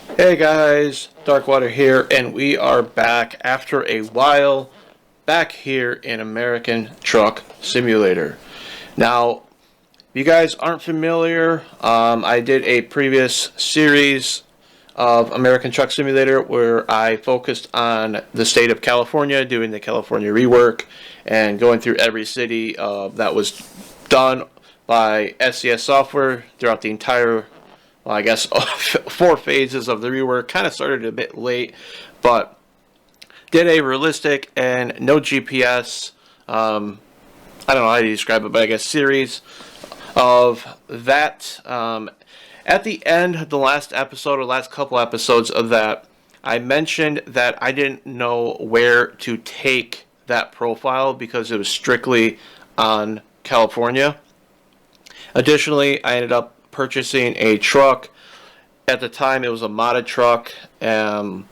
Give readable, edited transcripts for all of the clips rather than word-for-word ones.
Hey guys, Darkwater here, and we are back after a while, back here in American Truck Simulator. Now, if you guys aren't familiar, I did a previous series of American Truck Simulator where I focused on the state of California, doing the California rework, and going through every city that was done by SCS software throughout the entire, well, I guess, 4 phases of the rework. Kind of started a bit late, but did a realistic and no GPS, I don't know how to describe it, but I guess series of that. At the end of the last episode, or last couple episodes of that, I mentioned that I didn't know where to take that profile because it was strictly on California. Additionally, I ended up purchasing a truck. At the time, it was a modded truck, and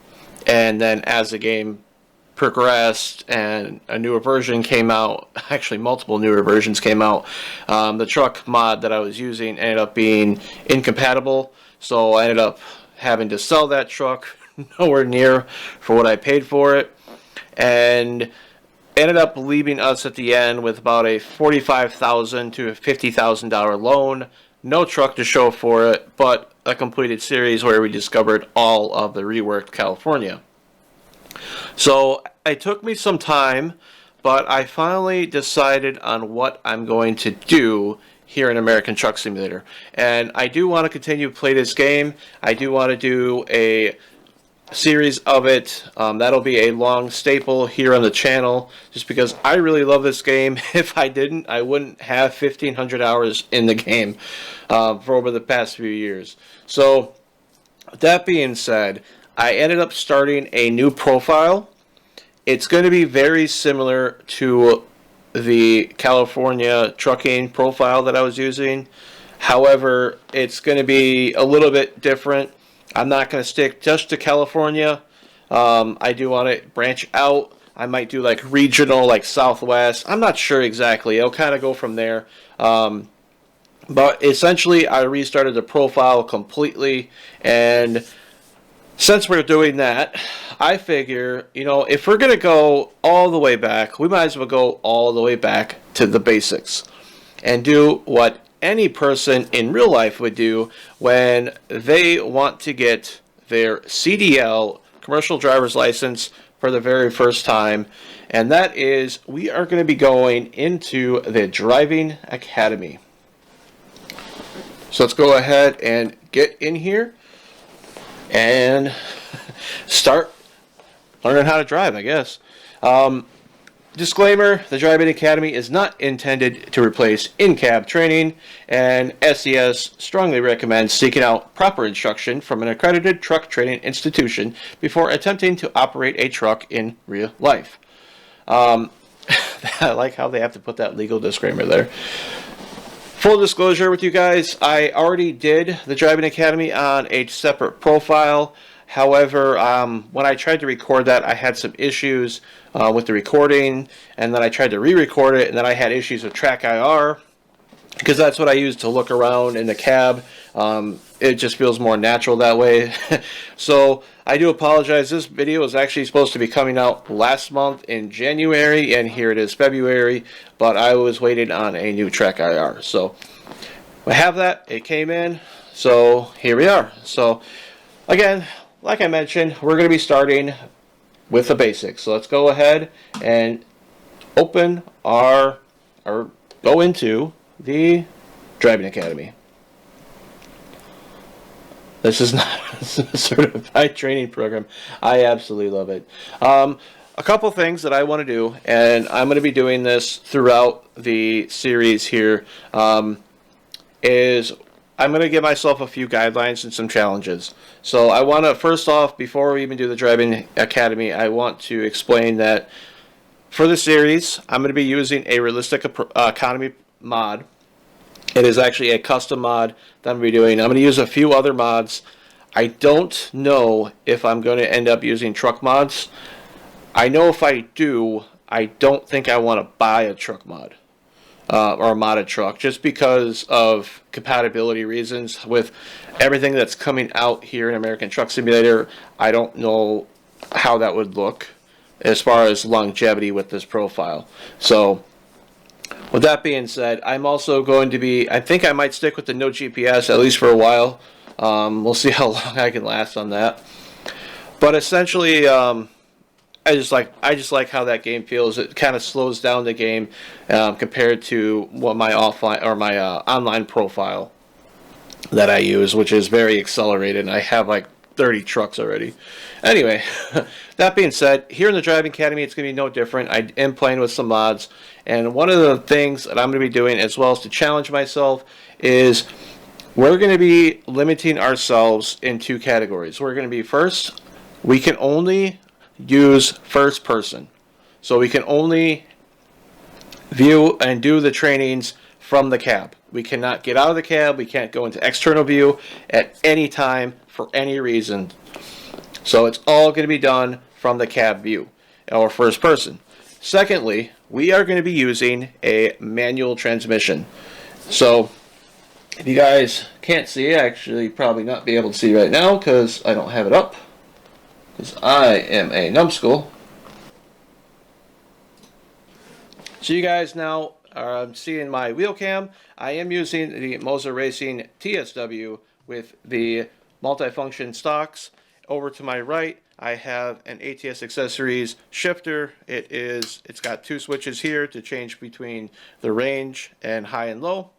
then as the game progressed and a newer version came out, actually multiple newer versions came out, the truck mod that I was using ended up being incompatible, so I ended up having to sell that truck nowhere near for what I paid for it, and ended up leaving us at the end with about a $45,000 to a $50,000 loan. No truck to show for it, but a completed series where we discovered all of the reworked California. So it took me some time, but I finally decided on what I'm going to do here in American Truck Simulator. And I do want to continue to play this game. I do want to do a series of it. That'll be a long staple here on the channel just because I really love this game. If I didn't, I wouldn't have 1,500 hours in the game for over the past few years. So that being said, I ended up starting a new profile. It's going to be very similar to the California trucking profile that I was using. However, it's going to be a little bit different. I'm not going to stick just to California. I do want to branch out. I might do like regional, like Southwest. I'm not sure exactly. It'll kind of go from there. But essentially, I restarted the profile completely. And since we're doing that, I figure, if we're going to go all the way back, we might as well go all the way back to the basics and do what any person in real life would do when they want to get their CDL, commercial driver's license, for the very first time. And that is, we are going to be going into the driving academy. So let's go ahead and get in here and start learning how to drive, I guess. Disclaimer, the Driving Academy is not intended to replace in-cab training, and SES strongly recommends seeking out proper instruction from an accredited truck training institution before attempting to operate a truck in real life. I like how they have to put that legal disclaimer there. Full disclosure with you guys, I already did the Driving Academy on a separate profile. However, when I tried to record that, I had some issues with the recording, and then I tried to re-record it, and then I had issues with Track IR, because that's what I use to look around in the cab. It just feels more natural that way. So I do apologize. This video is actually supposed to be coming out last month in January, and here it is February, but I was waiting on a new Track IR. So I have that. It came in, so here we are. So again, like I mentioned, we're going to be starting with the basics. So let's go ahead and open or go into the Driving Academy. This is not a certified training program. I absolutely love it. A couple things that I want to do, and I'm going to be doing this throughout the series here, is I'm going to give myself a few guidelines and some challenges. So I want to, first off, before we even do the Driving Academy, I want to explain that for the series, I'm going to be using a realistic economy mod. It is actually a custom mod that I'm going to be doing. I'm going to use a few other mods. I don't know if I'm going to end up using truck mods. I know if I do, I don't think I want to buy a truck mod. or a modded truck, just because of compatibility reasons with everything that's coming out here in American Truck Simulator. I don't know how that would look as far as longevity with this profile. So with that being said, I'm also going to be, I think I might stick with the no GPS at least for a while. We'll see how long I can last on that. But essentially, I just like how that game feels. It kind of slows down the game compared to what my offline or my online profile that I use, which is very accelerated. And I have like 30 trucks already. Anyway, that being said, here in the Driving Academy, it's going to be no different. I am playing with some mods, and one of the things that I'm going to be doing, as well as to challenge myself, is we're going to be limiting ourselves in two categories. We're going to be, first, we can only use first person. So we can only view and do the trainings from the cab. We cannot get out of the cab. We can't go into external view at any time for any reason. So it's all going to be done from the cab view or first person. Secondly, we are going to be using a manual transmission. So if you guys can't see, actually probably not be able to see right now because I don't have it up, because I am a numbskull. So you guys now are seeing my wheel cam. I am using the Moser Racing TSW with the multifunction stocks. Over to my right, I have an ATS Accessories shifter. It's got two switches here to change between the range and high and low.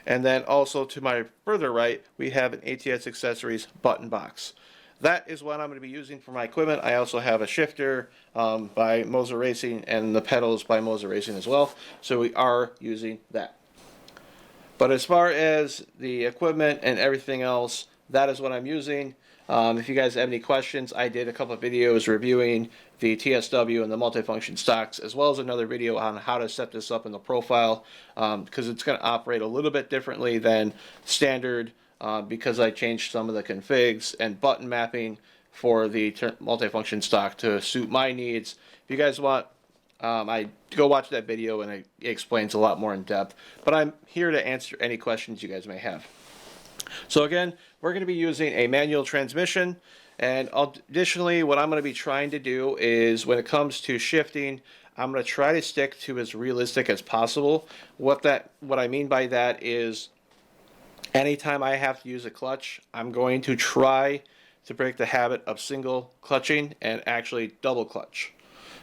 And then also to my further right, we have an ATS Accessories button box. That is what I'm going to be using for my equipment. I also have a shifter by Moser Racing and the pedals by Moser Racing as well. So we are using that. But as far as the equipment and everything else, that is what I'm using. If you guys have any questions, I did a couple of videos reviewing the TSW and the multifunction stocks, as well as another video on how to set this up in the profile, because it's going to operate a little bit differently than standard, because I changed some of the configs and button mapping for the multifunction stock to suit my needs. If you guys want, I go watch that video and it explains a lot more in depth, but I'm here to answer any questions you guys may have. So again, we're going to be using a manual transmission, and additionally what I'm going to be trying to do is, when it comes to shifting, I'm going to try to stick to as realistic as possible. What I mean by that is, anytime I have to use a clutch, I'm going to try to break the habit of single clutching and actually double clutch.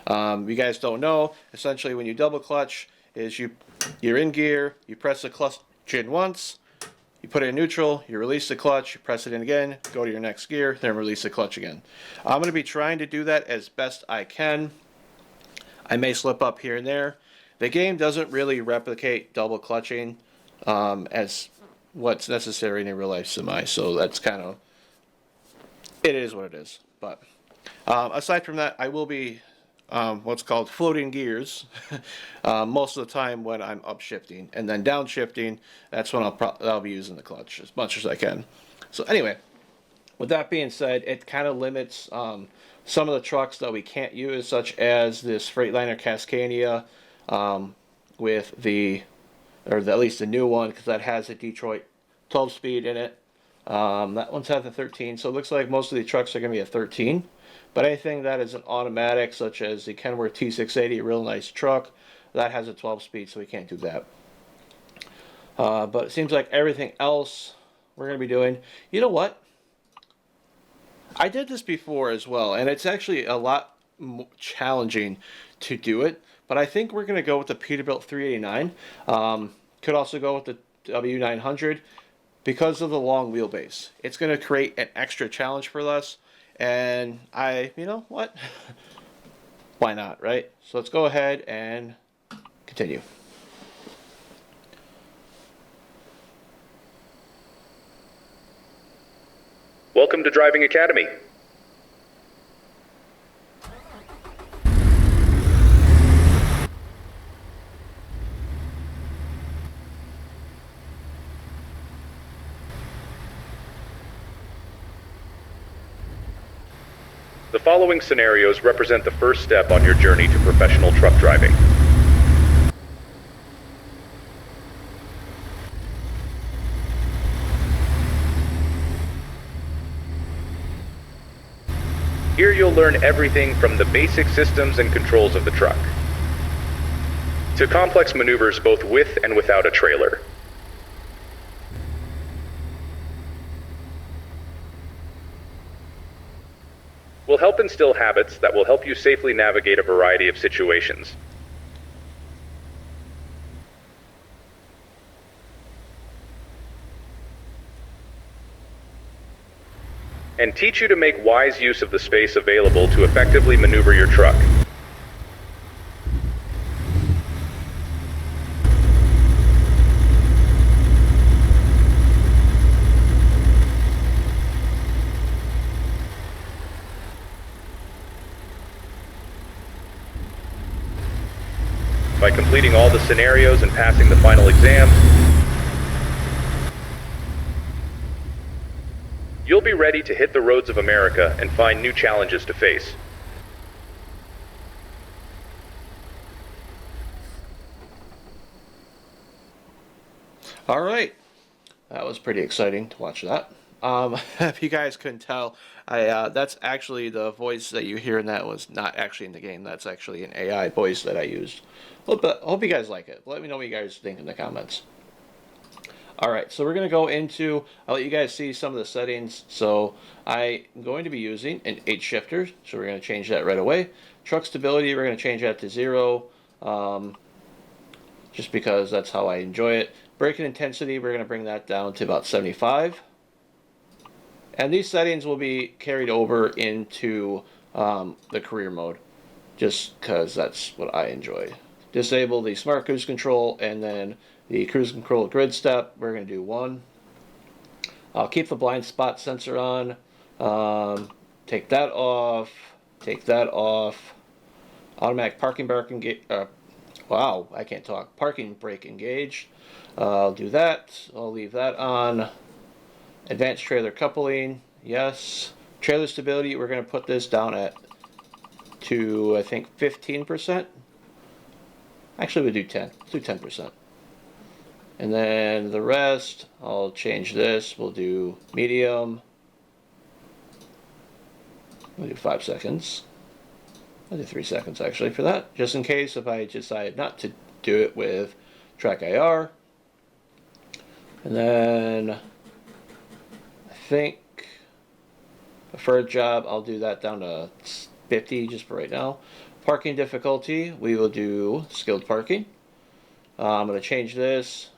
You guys don't know, essentially when you double clutch is you're in gear, you press the clutch in once, you put it in neutral, you release the clutch, you press it in again, go to your next gear, then release the clutch again. I'm going to be trying to do that as best I can. I may slip up here and there. The game doesn't really replicate double clutching as what's necessary in a real life semi, so that's kind of, it is what it is. But aside from that, I will be what's called floating gears most of the time when I'm upshifting, and then downshifting, that's when I'll be using the clutch as much as I can. So anyway, with that being said, it kind of limits some of the trucks that we can't use, such as this Freightliner Cascania with at least the new one, because that has a Detroit 12-speed in it. That one's has a 13, so it looks like most of the trucks are going to be a 13. But anything that is an automatic, such as the Kenworth T680, a real nice truck, that has a 12-speed, so we can't do that. But it seems like everything else we're going to be doing. You know what? I did this before as well, and it's actually a lot challenging to do it. But I think we're going to go with the Peterbilt 389. Could also go with the W900 because of the long wheelbase. It's going to create an extra challenge for us. And you know what? Why not, right? So let's go ahead and continue. Welcome to Driving Academy. The following scenarios represent the first step on your journey to professional truck driving. Here you'll learn everything from the basic systems and controls of the truck to complex maneuvers both with and without a trailer. We'll help instill habits that will help you safely navigate a variety of situations. And teach you to make wise use of the space available to effectively maneuver your truck. By completing all the scenarios and passing the final exams, you'll be ready to hit the roads of America and find new challenges to face. All right, that was pretty exciting to watch that. If you guys couldn't tell, that's actually the voice that you hear in that was not actually in the game. That's actually an AI voice that I used. Hope you guys like it. Let me know what you guys think in the comments. All right, so we're going to go into, I'll let you guys see some of the settings. So I'm going to be using an 8 shifter, so we're going to change that right away. Truck stability, we're going to change that to 0, just because that's how I enjoy it. Braking intensity, we're going to bring that down to about 75. And these settings will be carried over into the career mode, just because that's what I enjoy. Disable the smart cruise control, and then the cruise control grid step, we're going to do 1. I'll keep the blind spot sensor on. Take that off. Take that off. Automatic parking brake engage. Wow, I can't talk. Parking brake engaged. I'll do that. I'll leave that on. Advanced trailer coupling. Yes. Trailer stability, we're going to put this down to, I think, 15%. Actually, we'll do 10. Let's do 10%. And then the rest, I'll change this. We'll do medium. We'll do 5 seconds. I'll do 3 seconds actually for that, just in case if I decide not to do it with track IR. And then I think preferred job, I'll do that down to 50 just for right now. Parking difficulty, we will do skilled parking. I'm going to change this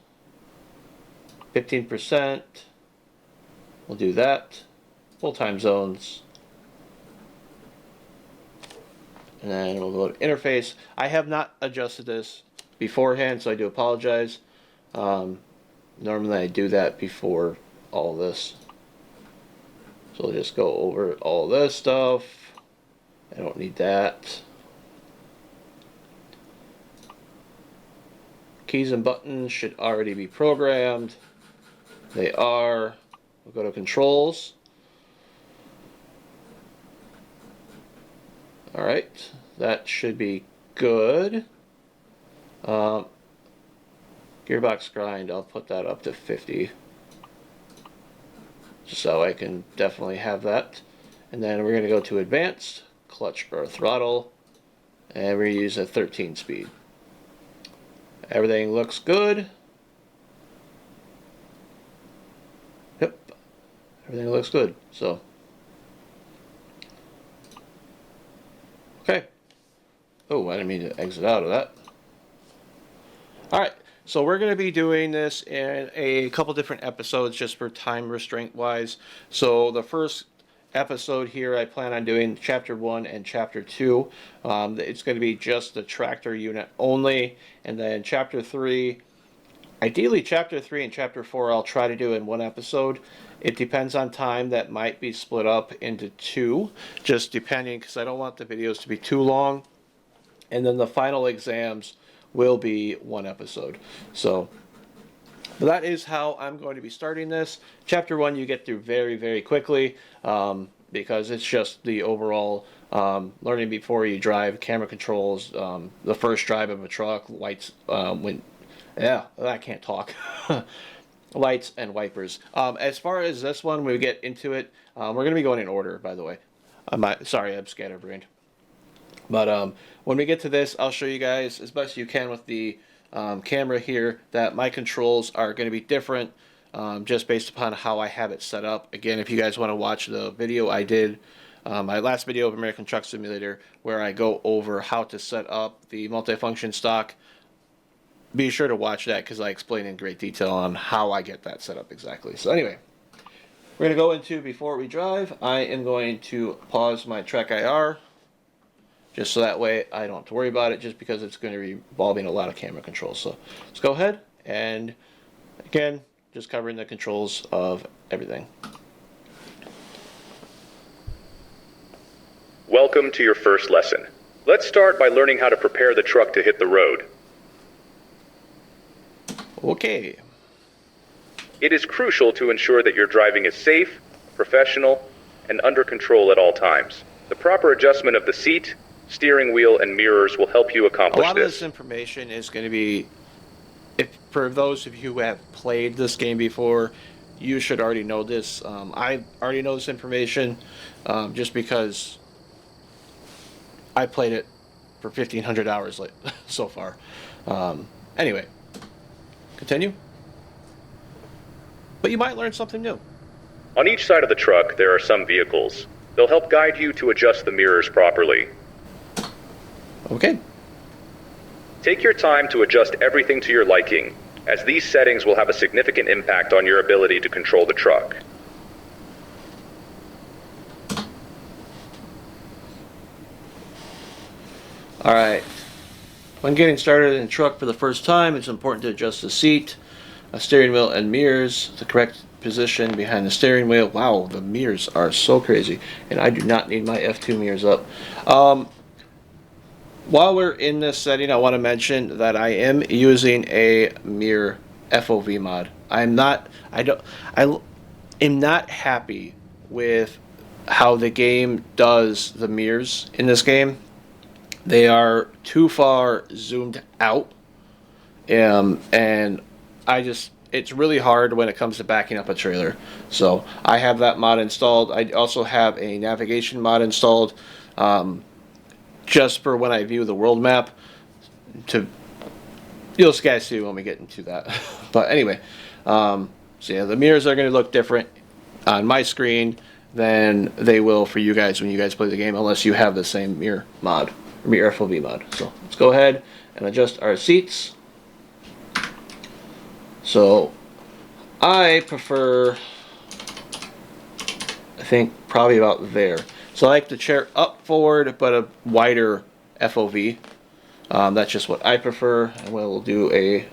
15%. We'll do that. Full time zones. And then we'll go to interface. I have not adjusted this beforehand, so I do apologize. Normally I do that before all this. So I'll just go over all this stuff. I don't need that. Keys and buttons should already be programmed. They are. We'll go to controls. Alright, that should be good. Gearbox grind, I'll put that up to 50. So I can definitely have that. And then we're going to go to advanced, clutch or throttle, and we're going to use a 13 speed. Everything looks good. Yep, everything looks good. So, okay. Oh, I didn't mean to exit out of that. Alright, so we're going to be doing this in a couple different episodes just for time restraint wise. So the first episode here I plan on doing chapter 1 and chapter 2. It's going to be just the tractor unit only, and then chapter 3, ideally chapter 3 and chapter 4 I'll try to do in one episode. It depends on time, that might be split up into 2, just depending, because I don't want the videos to be too long. And then the final exams will be 1 episode. So that is how I'm going to be starting this. Chapter 1 you get through very, very quickly, because it's just the overall learning before you drive, camera controls, the first drive of a truck, lights, I can't talk. Lights and wipers. As far as this one, when we get into it, we're going to be going in order, by the way. Sorry, I'm scatterbrained. But when we get to this, I'll show you guys as best you can with the camera here that my controls are going to be different just based upon how I have it set up. Again, if you guys want to watch the video I did, my last video of American Truck Simulator, where I go over how to set up the multifunction stock, be sure to watch that because I explain in great detail on how I get that set up exactly. So anyway, we're going to go into before we drive. I am going to pause my track IR just so that way I don't have to worry about it, just because it's going to be involving a lot of camera controls. So let's go ahead and, again, just covering the controls of everything. Welcome to your first lesson. Let's start by learning how to prepare the truck to hit the road. Okay. It is crucial to ensure that your driving is safe, professional, and under control at all times. The proper adjustment of the seat, steering wheel, and mirrors will help you A accomplish lot of this. this information is going to be, for those of you who have played this game before, you should already know this. I already know this information just because I played it for 1,500 hours so far. Anyway, continue. But you might learn something new. On each side of the truck, there are some vehicles. They'll help guide you to adjust the mirrors properly. Okay. Take your time to adjust everything to your liking, as these settings will have a significant impact on your ability to control the truck. Alright. When getting started in a truck for the first time, it's important to adjust the seat, steering wheel, and mirrors, the correct position behind the steering wheel. Wow, the mirrors are so crazy, and I do not need my F2 mirrors up. While we're in this setting, I want to mention that I am using a mirror FOV mod. I am not happy with how the game does the mirrors in this game. They are too far zoomed out, and it's really hard when it comes to backing up a trailer. So I have that mod installed. I also have a navigation mod installed just for when I view the world map. You'll guys see when we get into that. But anyway, so yeah, the mirrors are going to look different on my screen than they will for you guys when you guys play the game, unless you have the same mirror mod, or mirror FOV mod. So let's go ahead and adjust our seats. So I prefer, I think, probably about there. So I like the chair up forward, but a wider FOV. That's just what I prefer. And we'll do a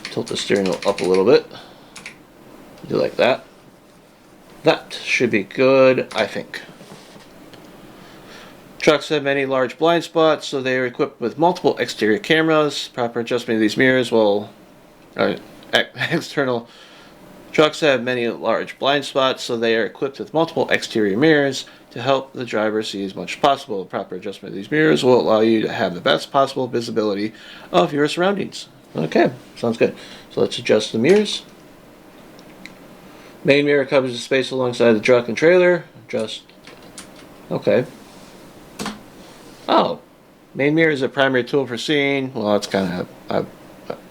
tilt the steering wheel up a little bit. Do like that. That should be good, I think. Trucks have many large blind spots, so they are equipped with multiple exterior cameras. Proper adjustment of these mirrors will... external trucks have many large blind spots, so they are equipped with multiple exterior mirrors to help the driver see as much as possible. Proper adjustment of these mirrors will allow you to have the best possible visibility of your surroundings. Okay, sounds good. So let's adjust the mirrors. Main mirror covers the space alongside the truck and trailer. Adjust. Okay. Oh, main mirror is a primary tool for seeing. Well, that's kind of...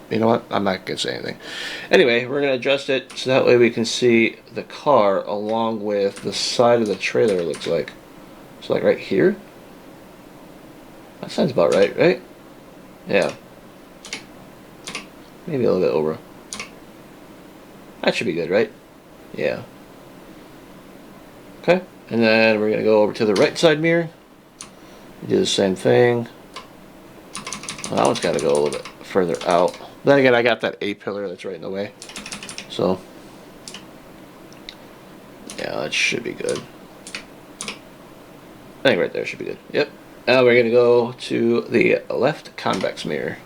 you know what? I'm not going to say anything. Anyway, we're going to adjust it so that way we can see the car along with the side of the trailer, it looks like. So like right here? That sounds about right, right? Yeah. Maybe a little bit over. That should be good, right? Yeah. Okay. And then we're going to go over to the right side mirror. Do the same thing. Well, that one's got to go a little bit further out. Then again, I got that A pillar that's right in the way. So, yeah, that should be good. I think right there should be good. Yep. Now we're going to go to the left convex mirror.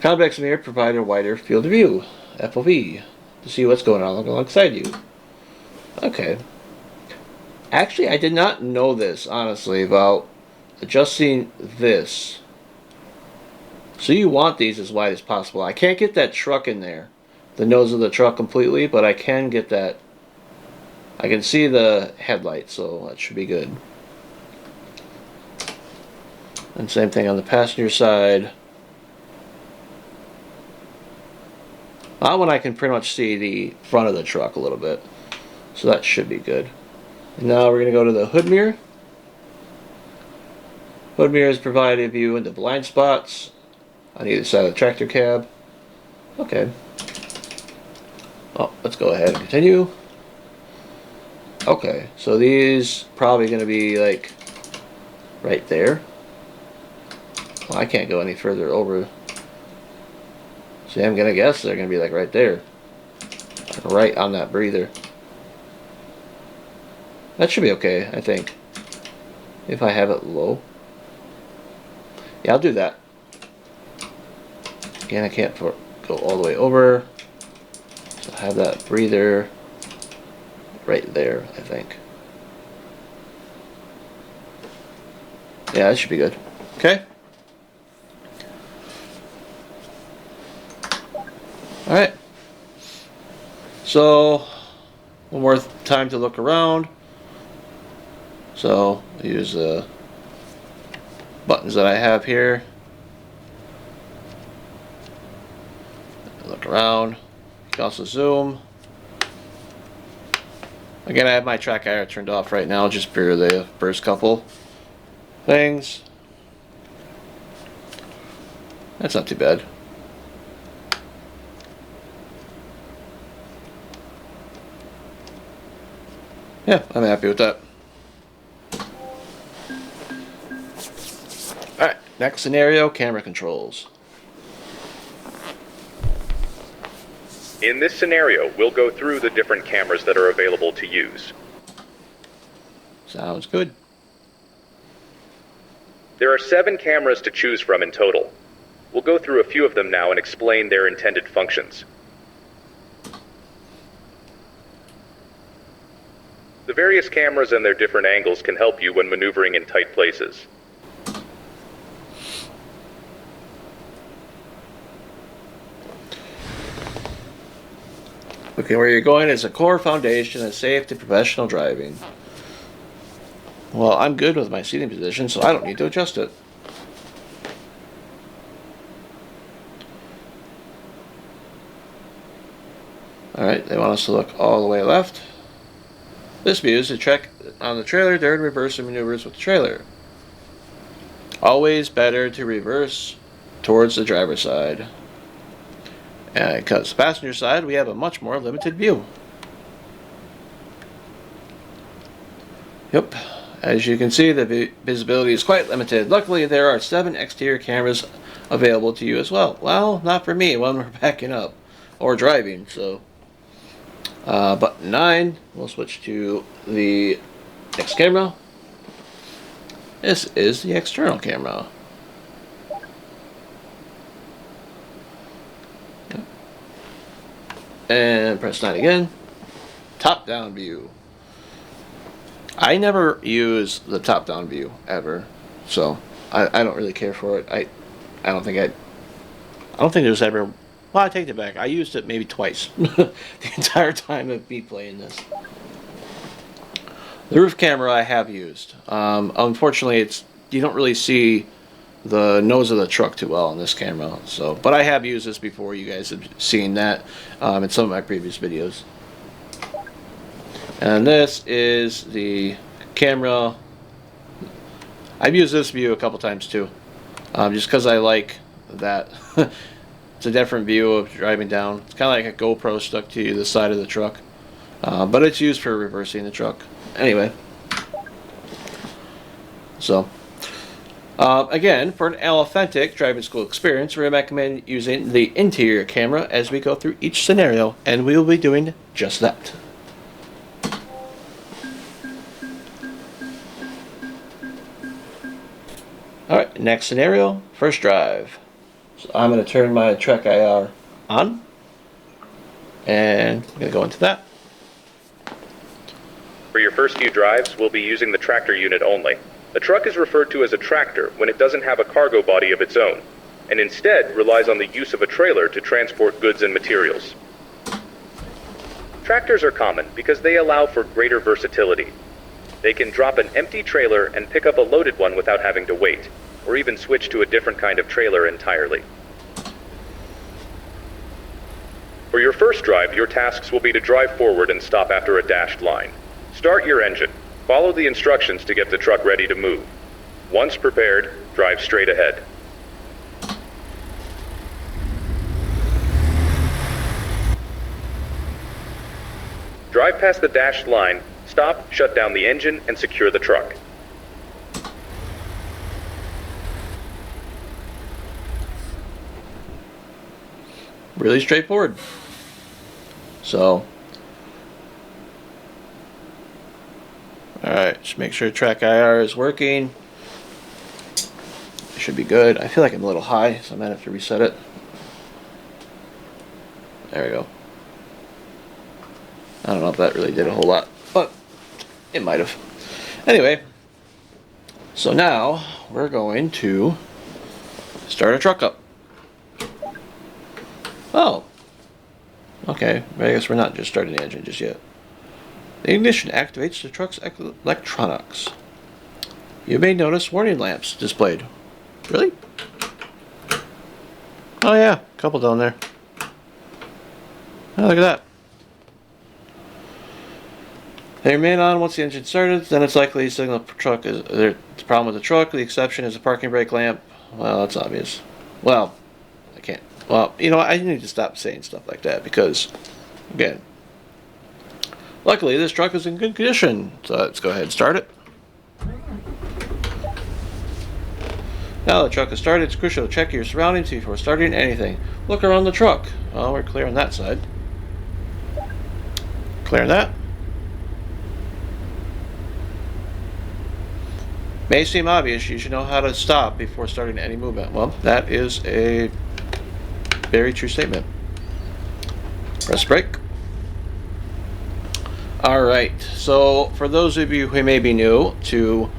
Convex mirror provide a wider field of view, FOV, to see what's going on alongside you. Okay. Actually, I did not know this, honestly, about adjusting this. So you want these as wide as possible. I can't get that truck in there, the nose of the truck completely, but I can get that I can see the headlight, so that should be good. And same thing on the passenger side. That one I can pretty much see the front of the truck a little bit, so that should be good. And now we're going to go to the hood mirror. Hood mirrors provide a view into blind spots on either side of the tractor cab. Okay. Oh, let's go ahead and continue. Okay, so these probably going to be like right there. Well, I can't go any further over. See, I'm going to guess they're going to be like right there. Right on that breather. That should be okay, I think. If I have it low. Yeah, I'll do that. Again, I can't go all the way over. So I have that breather right there, I think. Yeah, that should be good. Okay. Alright. So, one more time to look around. So, I'll use the buttons that I have here. Look around. You can also zoom. Again, I have my track IR turned off right now just for the first couple things. That's not too bad. Yeah, I'm happy with that. Alright, next scenario, camera controls. In this scenario, we'll go through the different cameras that are available to use. Sounds good. There are 7 cameras to choose from in total. We'll go through a few of them now and explain their intended functions. The various cameras and their different angles can help you when maneuvering in tight places. Okay, where you're going is a core foundation of safe and professional driving. Well, I'm good with my seating position, so I don't need to adjust it. Alright, they want us to look all the way left. This view is to check on the trailer during reverse maneuvers with the trailer. Always better to reverse towards the driver's side. And because the passenger side, we have a much more limited view. Yep, as you can see, the visibility is quite limited. Luckily, there are 7 exterior cameras available to you as well. Well, not for me when we're backing up or driving, so. Button 9, we'll switch to the next camera. This is the external camera. And press 9 again. Top-down view. I never use the top-down view ever, so I don't really care for it. I don't think there's ever. Well, I take it back. I used it maybe twice the entire time of me playing this. The roof camera I have used. Unfortunately, you don't really see the nose of the truck too well on this camera. So, but I have used this before. You guys have seen that in some of my previous videos. And this is the camera. I've used this view a couple times too, just because I like that. It's a different view of driving down. It's kind of like a GoPro stuck to the side of the truck, but it's used for reversing the truck. Anyway, so again, for an authentic driving school experience, we recommend using the interior camera as we go through each scenario, and we will be doing just that. Alright, next scenario, first drive. So I'm going to turn my track IR on, and I'm going to go into that. For your first few drives, we'll be using the tractor unit only. A truck is referred to as a tractor when it doesn't have a cargo body of its own, and instead relies on the use of a trailer to transport goods and materials. Tractors are common because they allow for greater versatility. They can drop an empty trailer and pick up a loaded one without having to wait, or even switch to a different kind of trailer entirely. For your first drive, your tasks will be to drive forward and stop after a dashed line. Start your engine. Follow the instructions to get the truck ready to move. Once prepared, drive straight ahead. Drive past the dashed line, stop, shut down the engine, and secure the truck. Really straightforward. So, alright, just make sure track IR is working. It should be good. I feel like I'm a little high, so I might have to reset it. There we go. I don't know if that really did a whole lot, but it might have. Anyway, so now we're going to start a truck up. Oh. Okay, I guess we're not just starting the engine just yet. The ignition activates the truck's electronics. You may notice warning lamps displayed. Really? Oh yeah, a couple down there. Oh, look at that. They remain on once the engine started, then it's likely to signal the truck is there's a problem with the truck. The exception is the parking brake lamp. Well, that's obvious. Well, I can't. Well, you know, I need to stop saying stuff like that because, again, luckily this truck is in good condition. So let's go ahead and start it. Now the truck is started, it's crucial to check your surroundings before starting anything. Look around the truck. Oh, we're clear on that side. Clear on that. May seem obvious, you should know how to stop before starting any movement. Well, that is a very true statement. Press brake. Alright, so for those of you who may be new to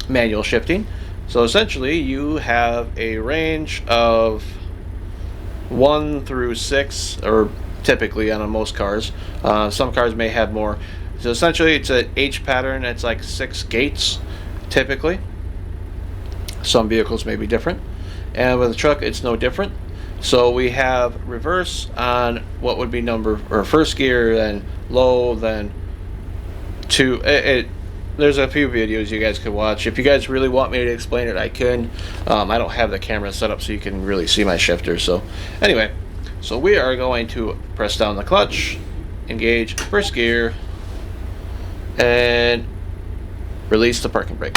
manual shifting, so essentially you have a range of 1 through 6, or typically on most cars. Some cars may have more. So essentially it's an H pattern. It's like 6 gates typically. Some vehicles may be different, and with a truck it's no different. So we have reverse on what would be number or first gear, then low, then 2. There's a few videos you guys could watch. If you guys really want me to explain it, I can. I don't have the camera set up so you can really see my shifter. So anyway, so we are going to press down the clutch, engage first gear, and release the parking brake.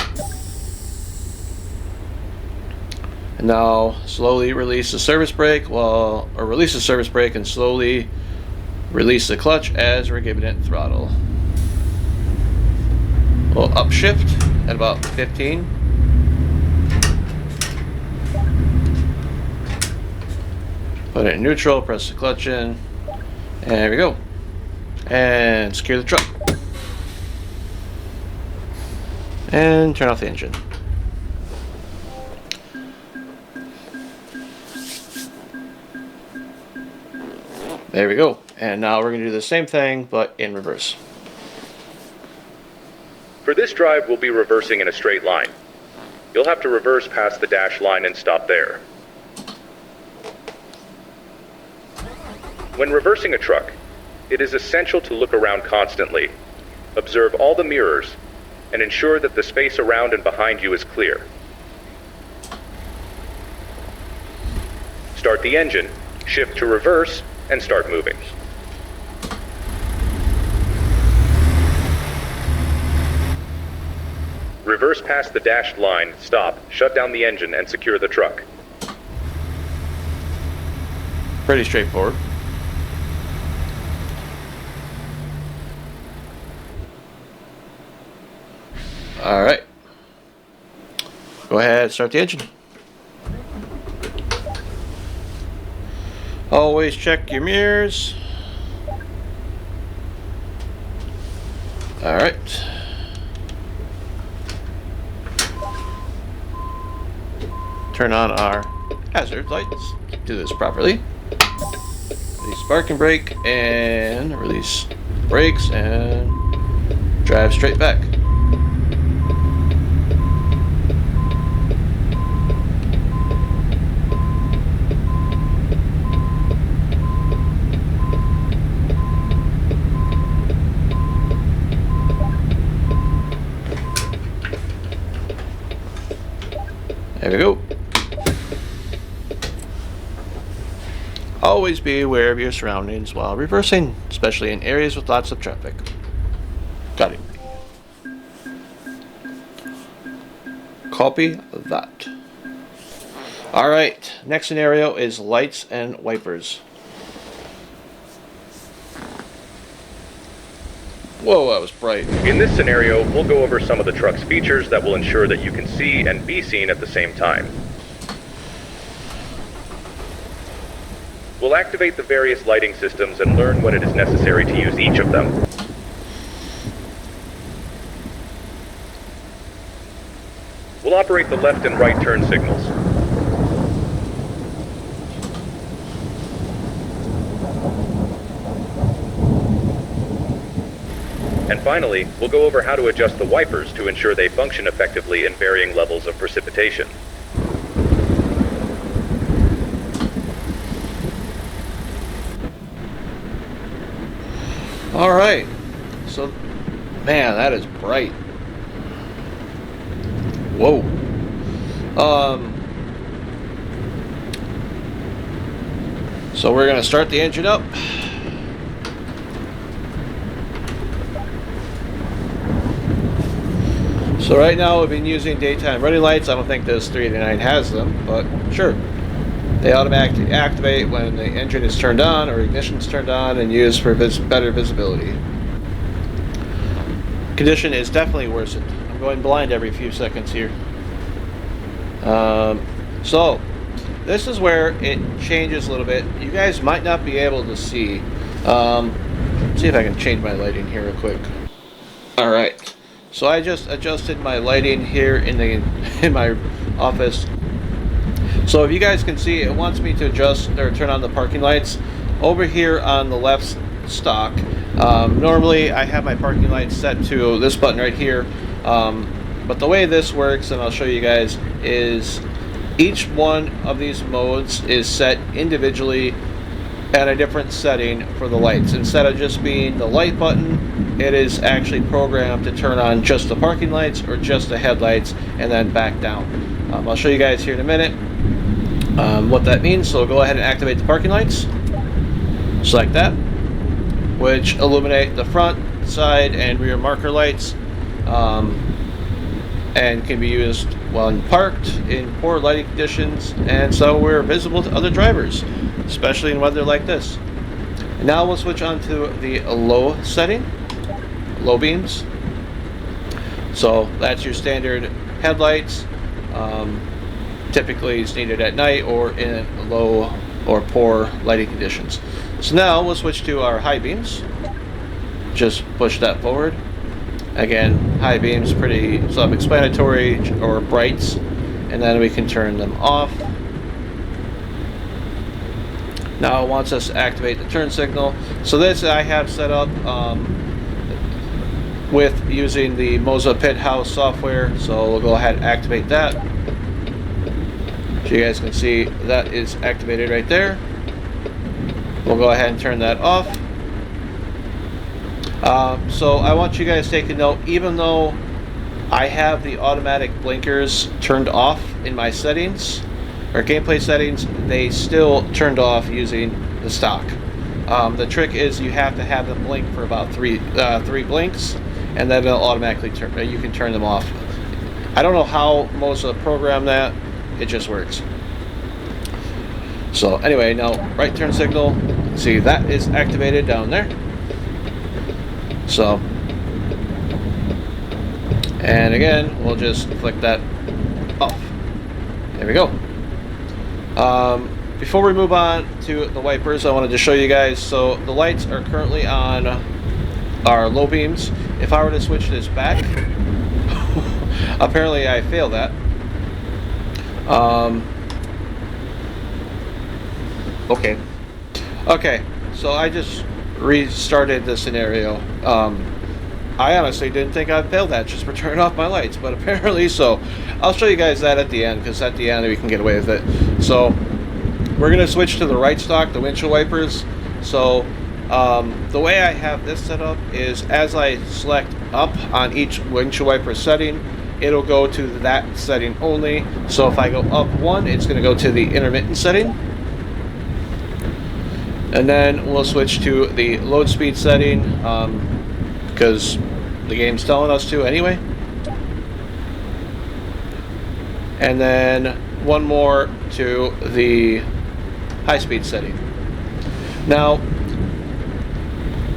And now slowly release the service brake, or release the service brake and slowly release the clutch as we're giving it throttle. We'll upshift at about 15. Put it in neutral, press the clutch in, and there we go. And secure the truck. And turn off the engine. There we go. And now we're going to do the same thing, but in reverse. For this drive, we'll be reversing in a straight line. You'll have to reverse past the dash line and stop there. When reversing a truck, it is essential to look around constantly, observe all the mirrors, and ensure that the space around and behind you is clear. Start the engine, shift to reverse, and start moving. Reverse past the dashed line, stop, shut down the engine, and secure the truck. Pretty straightforward. Alright. Go ahead, start the engine. Always check your mirrors. Alright. Turn on our hazard lights. Do this properly. Release parking brake and release brakes and drive straight back. There we go. Always be aware of your surroundings while reversing, especially in areas with lots of traffic. Got it. Copy that. Alright, next scenario is lights and wipers. Whoa, that was bright. In this scenario, we'll go over some of the truck's features that will ensure that you can see and be seen at the same time. We'll activate the various lighting systems and learn when it is necessary to use each of them. We'll operate the left and right turn signals. And finally, we'll go over how to adjust the wipers to ensure they function effectively in varying levels of precipitation. Alright, so, man, that is bright. Whoa. So we're gonna start the engine up. So right now we've been using daytime running lights. I don't think this 389 has them, but sure. They automatically activate when the engine is turned on or ignition is turned on and used for better visibility. Condition is definitely worsened. I'm going blind every few seconds here. So this is where it changes a little bit. You guys might not be able to see. See if I can change my lighting here real quick. All right. So I just adjusted my lighting here in my office. So if you guys can see, it wants me to adjust or turn on the parking lights over here on the left stock. Normally I have my parking lights set to this button right here, but the way this works, and I'll show you guys, is each one of these modes is set individually at a different setting for the lights. Instead of just being the light button, it is actually programmed to turn on just the parking lights or just the headlights and then back down. I'll show you guys here in a minute what that means. So go ahead and activate the parking lights. Select that, which illuminate the front, side, and rear marker lights, and can be used when parked in poor lighting conditions, and so we're visible to other drivers, especially in weather like this. And now we'll switch on to the low setting, low beams. So that's your standard headlights. Typically it's needed at night or in low or poor lighting conditions. So now we'll switch to our high beams. Just push that forward. Again, high beams, pretty self-explanatory, or brights, and then we can turn them off. Now it wants us to activate the turn signal. So this I have set up with using the Moza Pit House software. So we'll go ahead and activate that. So you guys can see that is activated right there. We'll go ahead and turn that off. So I want you guys to take a note, even though I have the automatic blinkers turned off in my settings, or gameplay settings, they still turned off using the stock. The trick is you have to have them blink for about three blinks, and then they'll automatically turn. You can turn them off. I don't know how Moza programmed that. It just works. So anyway, now right turn signal. See, that is activated down there. So, and again, we'll just flick that off. There we go. Before we move on to the wipers, I wanted to show you guys. So the lights are currently on our low beams. If I were to switch this back, apparently I failed that. Okay. so I just restarted the scenario. I honestly didn't think I'd fail that just for turning off my lights, but apparently so. I'll show you guys that at the end, because at the end we can get away with it. So we're going to switch to the right stock, the windshield wipers. So the way I have this set up is as I select up on each windshield wiper setting, it'll go to that setting only. So if I go up one, it's going to go to the intermittent setting. And then we'll switch to the load speed setting, because the game's telling us to anyway. And then one more to the high speed setting. Now,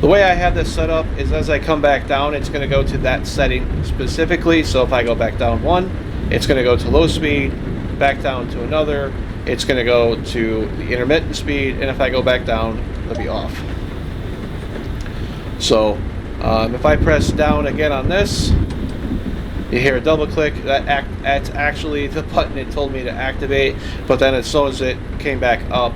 the way I have this set up is as I come back down, it's going to go to that setting specifically. So if I go back down one, it's going to go to low speed, back down to another, it's going to go to the intermittent speed, and if I go back down, it'll be off. So if I press down again on this, you hear a double click. That's actually the button it told me to activate, but then as soon as it came back up,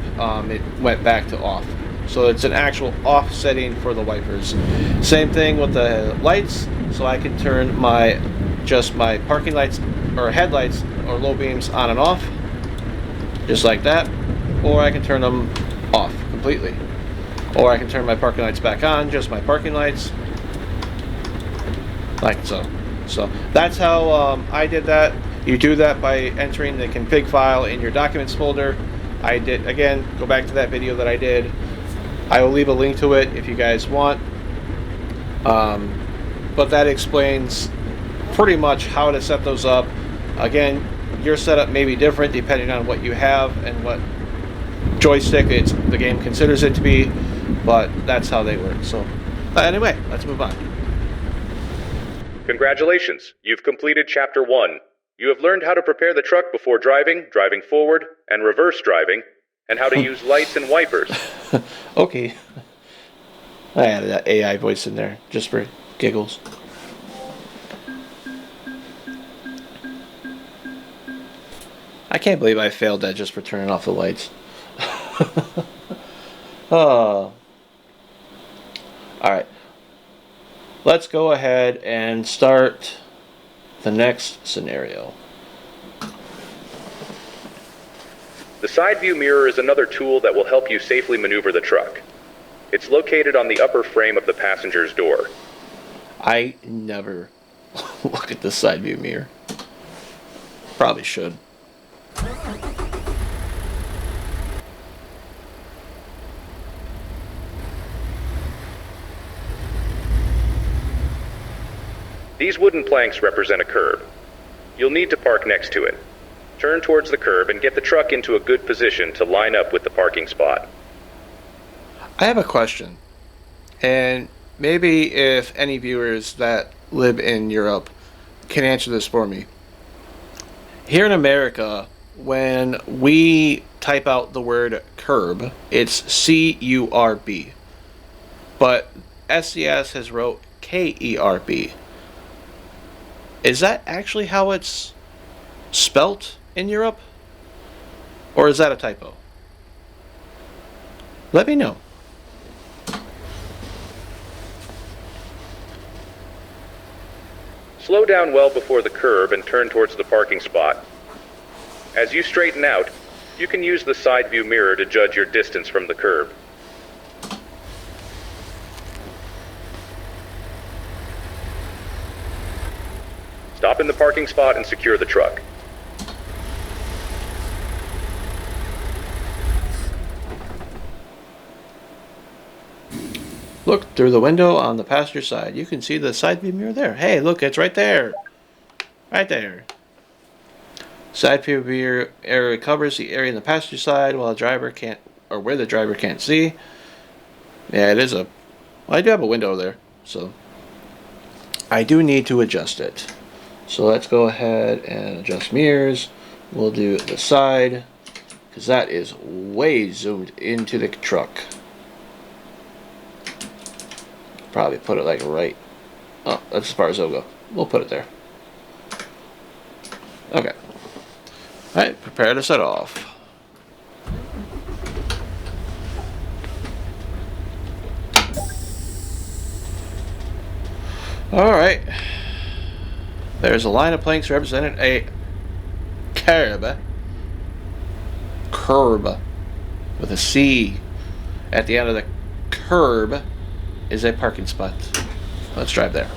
it went back to off. So it's an actual off setting for the wipers. Same thing with the lights, so I can turn my parking lights or headlights or low beams on and off, just like that, or I can turn them off completely, or I can turn my parking lights back on, just my parking lights, like so. So that's how I did that. You do that by entering the config file in your documents folder. I did, again, go back to that video that I did. I will leave a link to it if you guys want. But that explains pretty much how to set those up. Again, your setup may be different depending on what you have and what joystick the game considers it to be, but that's how they work. So anyway, let's move on. Congratulations, you've completed Chapter 1. You have learned how to prepare the truck before driving, driving forward, and reverse driving, and how to use lights and wipers. Okay. I added that AI voice in there just for giggles. I can't believe I failed that just for turning off the lights. Oh. Alright. Let's go ahead and start the next scenario. The side view mirror is another tool that will help you safely maneuver the truck. It's located on the upper frame of the passenger's door. I never look at the side view mirror. Probably should. These wooden planks represent a curb. You'll need to park next to it. Turn towards the curb and get the truck into a good position to line up with the parking spot. I have a question, and maybe if any viewers that live in Europe can answer this for me. Here in America, when we type out the word curb, it's C-U-R-B, but SCS has wrote K-E-R-B. Is that actually how it's spelt in Europe? Or is that a typo? Let me know. Slow down well before the curb and turn towards the parking spot. As you straighten out, you can use the side view mirror to judge your distance from the curb. Stop in the parking spot and secure the truck. Look through the window on the passenger side. You can see the side view mirror there. Hey, look, it's right there. Right there. Side view mirror area covers the area in the passenger side while the driver can't, or where the driver can't see. Yeah, it is a, well, I do have a window there, so I do need to adjust it. So let's go ahead and adjust mirrors. We'll do the side, because that is way zoomed into the truck. Probably put it like right. Oh, that's as far as it'll go. We'll put it there. Okay. Alright, prepare to set off. Alright. There's a line of planks representing a curb. Curb. With a C at the end of the curb is a parking spot. Let's drive there.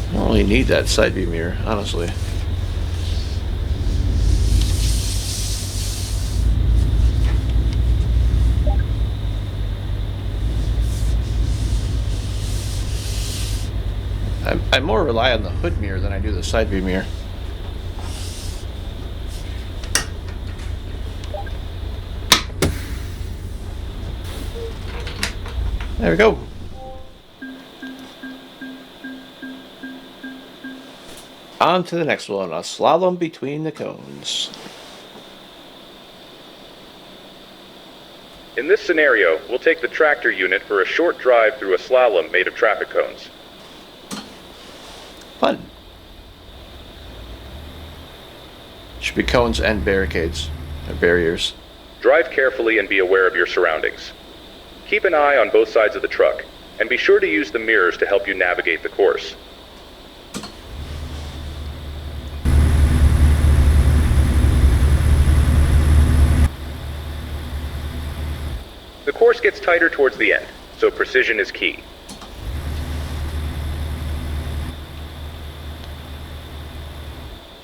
I don't really need that side view mirror, honestly. I more rely on the hood mirror than I do the side view mirror. There we go. On to the next one, a slalom between the cones. In this scenario, we'll take the tractor unit for a short drive through a slalom made of traffic cones. Fun. Should be cones and barricades, or barriers. Drive carefully and be aware of your surroundings. Keep an eye on both sides of the truck, and be sure to use the mirrors to help you navigate the course. The course gets tighter towards the end, so precision is key.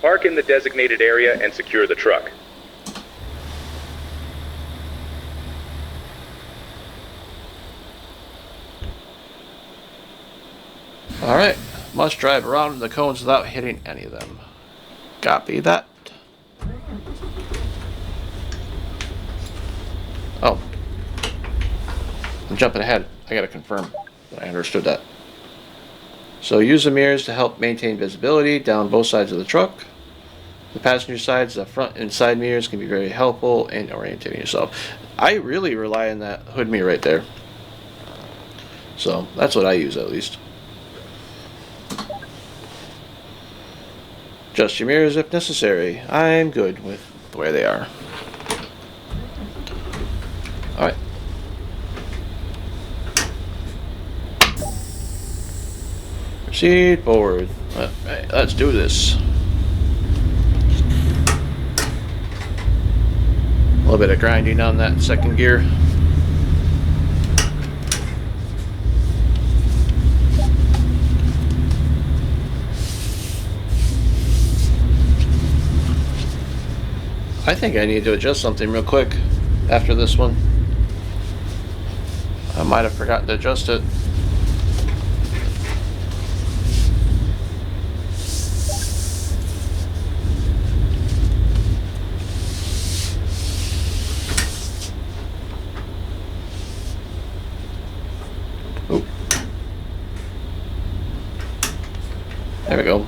Park in the designated area and secure the truck. Alright, must drive around the cones without hitting any of them. Copy that. Oh. I'm jumping ahead. I gotta confirm that I understood that. So use the mirrors to help maintain visibility down both sides of the truck. The passenger sides, the front and side mirrors can be very helpful in orientating yourself. I really rely on that hood mirror right there. So that's what I use at least. Adjust your mirrors if necessary. I'm good with the way they are. Alright. Proceed forward. Alright, let's do this. A little bit of grinding on that second gear. I think I need to adjust something real quick after this one. I might have forgotten to adjust it. Oop. There we go.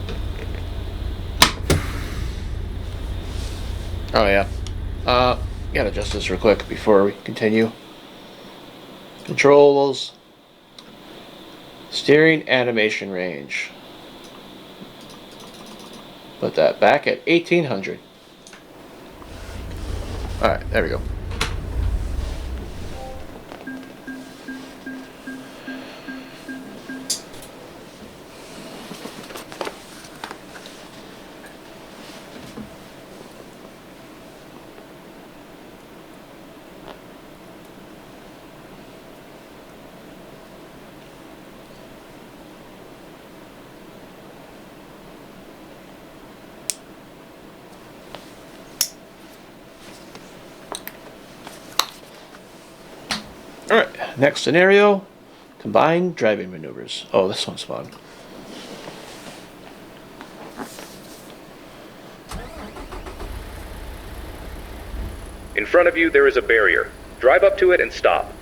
Oh yeah. Gotta adjust this real quick before we continue. Controls. Steering animation range. Put that back at 1800. Alright, there we go. Alright, next scenario, combined driving maneuvers. Oh, this one's fun. In front of you, there is a barrier. Drive up to it and stop.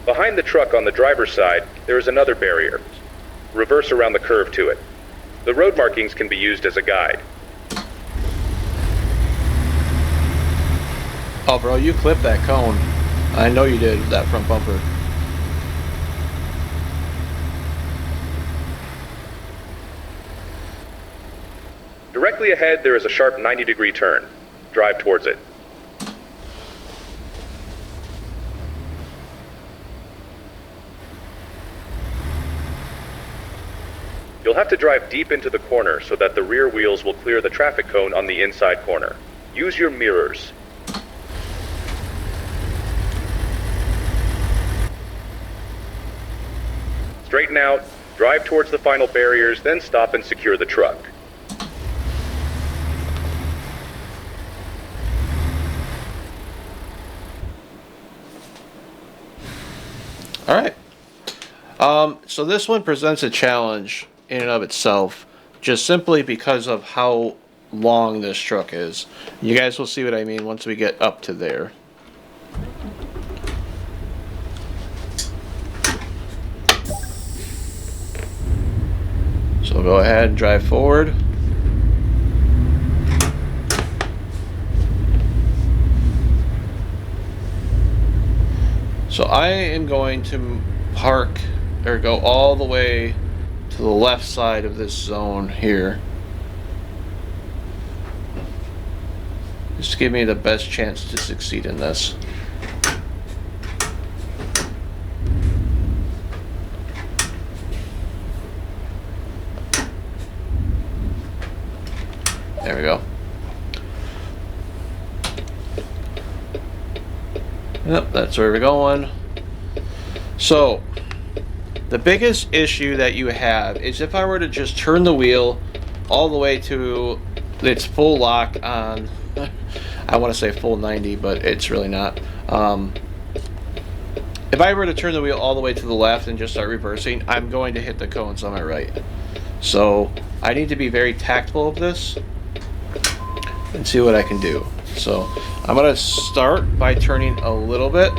Behind the truck on the driver's side, there is another barrier. Reverse around the curve to it. The road markings can be used as a guide. Oh, bro, you clipped that cone. I know you did, that front bumper. Directly ahead, there is a sharp 90-degree turn. Drive towards it. You'll have to drive deep into the corner so that the rear wheels will clear the traffic cone on the inside corner. Use your mirrors. Straighten out, drive towards the final barriers, then stop and secure the truck. All right. So this one presents a challenge in and of itself, just simply because of how long this truck is. You guys will see what I mean once we get up to there. So go ahead and drive forward. So I am going to park or go all the way to the left side of this zone here. Just to give me the best chance to succeed in this. There we go. Yep, that's where we're going. So, the biggest issue that you have is if I were to just turn the wheel all the way to its full lock on, I want to say full 90, but it's really not. If I were to turn the wheel all the way to the left and just start reversing, I'm going to hit the cones on my right. So, I need to be very tactful of this and see what I can do. So I'm going to start by turning a little bit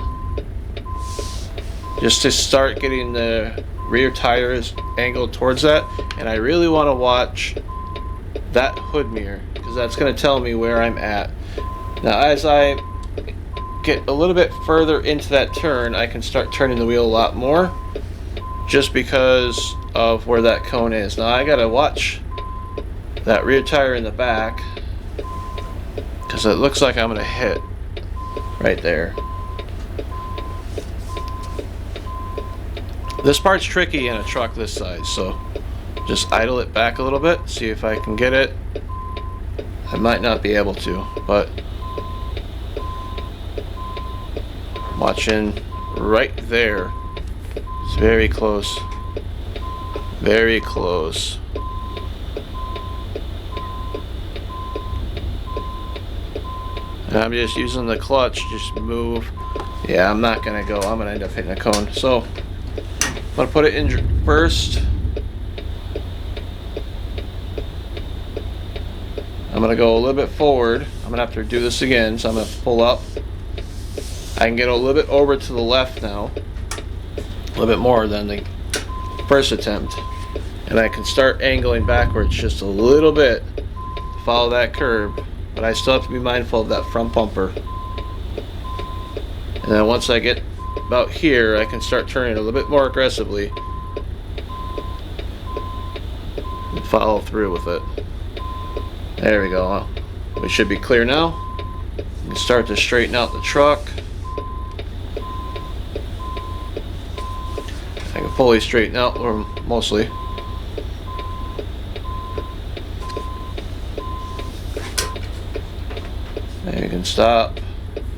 just to start getting the rear tires angled towards that, and I really want to watch that hood mirror because that's going to tell me where I'm at. Now as I get a little bit further into that turn, I can start turning the wheel a lot more just because of where that cone is. Now I got to watch that rear tire in the back because it looks like I'm going to hit right there. This part's tricky in a truck this size, so just idle it back a little bit, see if I can get it. I might not be able to, but watching right there. It's very close. Very close. And I'm just using the clutch, just move. Yeah, I'm not gonna go. I'm gonna end up hitting a cone. So I'm gonna put it in first. I'm gonna go a little bit forward. I'm gonna have to do this again, so I'm gonna pull up. I can get a little bit over to the left now, a little bit more than the first attempt, and I can start angling backwards just a little bit to follow that curb. But I still have to be mindful of that front bumper. And then once I get about here, I can start turning a little bit more aggressively and follow through with it. There we go. We should be clear now. We can start to straighten out the truck. I can fully straighten out, or mostly. And you can stop.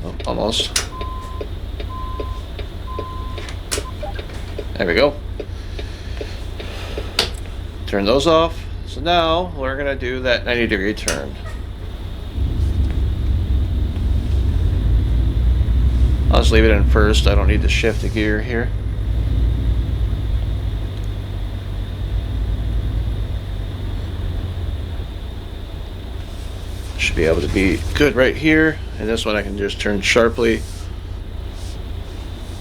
Oh, almost. There we go. Turn those off. So now we're going to do that 90-degree turn. I'll just leave it in first. I don't need to shift the gear here. Should be able to be good right here. And this one I can just turn sharply.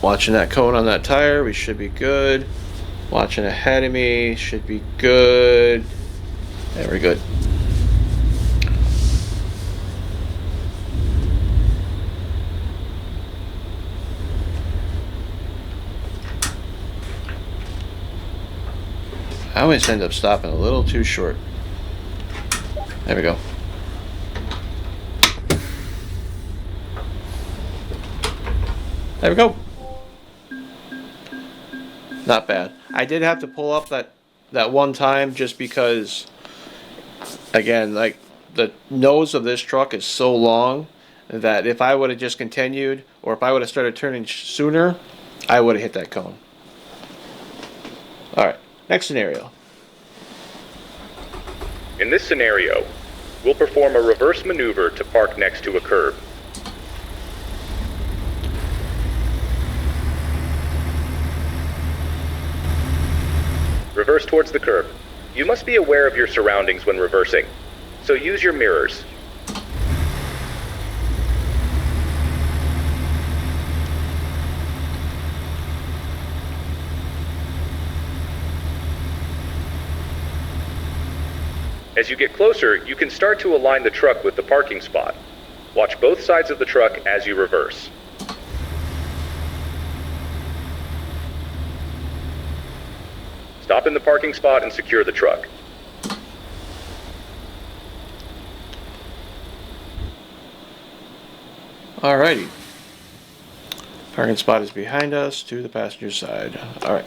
Watching that cone on that tire, we should be good. Watching ahead of me, should be good. Yeah, we're good. I always end up stopping a little too short. There we go. There we go. Not bad. I did have to pull up that one time just because, again, like the nose of this truck is so long that if I would have just continued, or if I would have started turning sooner, I would have hit that cone. Alright, next scenario. In this scenario, we'll perform a reverse maneuver to park next to a curb. Reverse towards the curb. You must be aware of your surroundings when reversing, so use your mirrors. As you get closer, you can start to align the truck with the parking spot. Watch both sides of the truck as you reverse. Stop in the parking spot and secure the truck. Alrighty. Parking spot is behind us to the passenger side. Alright.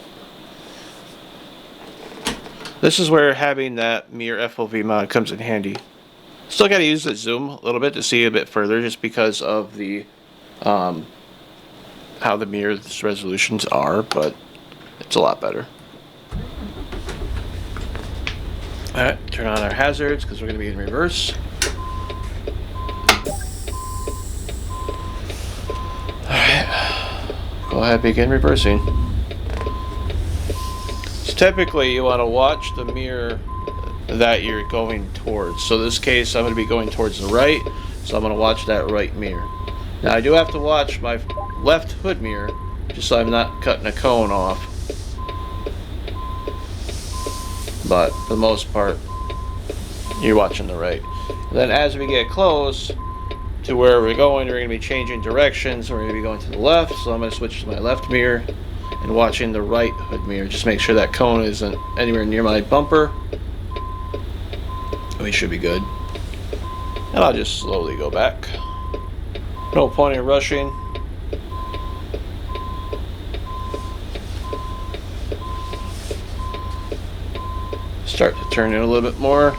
This is where having that mirror FOV mod comes in handy. Still got to use the zoom a little bit to see a bit further, just because of the how the mirror's resolutions are, but it's a lot better. Alright, turn on our hazards because we're going to be in reverse. Alright, go ahead, begin reversing. So typically you want to watch the mirror that you're going towards. So in this case I'm going to be going towards the right, so I'm going to watch that right mirror. Now I do have to watch my left hood mirror just so I'm not cutting a cone off. But for the most part you're watching the right. And then as we get close to where we're going, we're going to be changing directions. We're going to be going to the left, so I'm going to switch to my left mirror and watching the right hood mirror. Just make sure that cone isn't anywhere near my bumper. We should be good. And I'll just slowly go back. No point in rushing. Start to turn in a little bit more.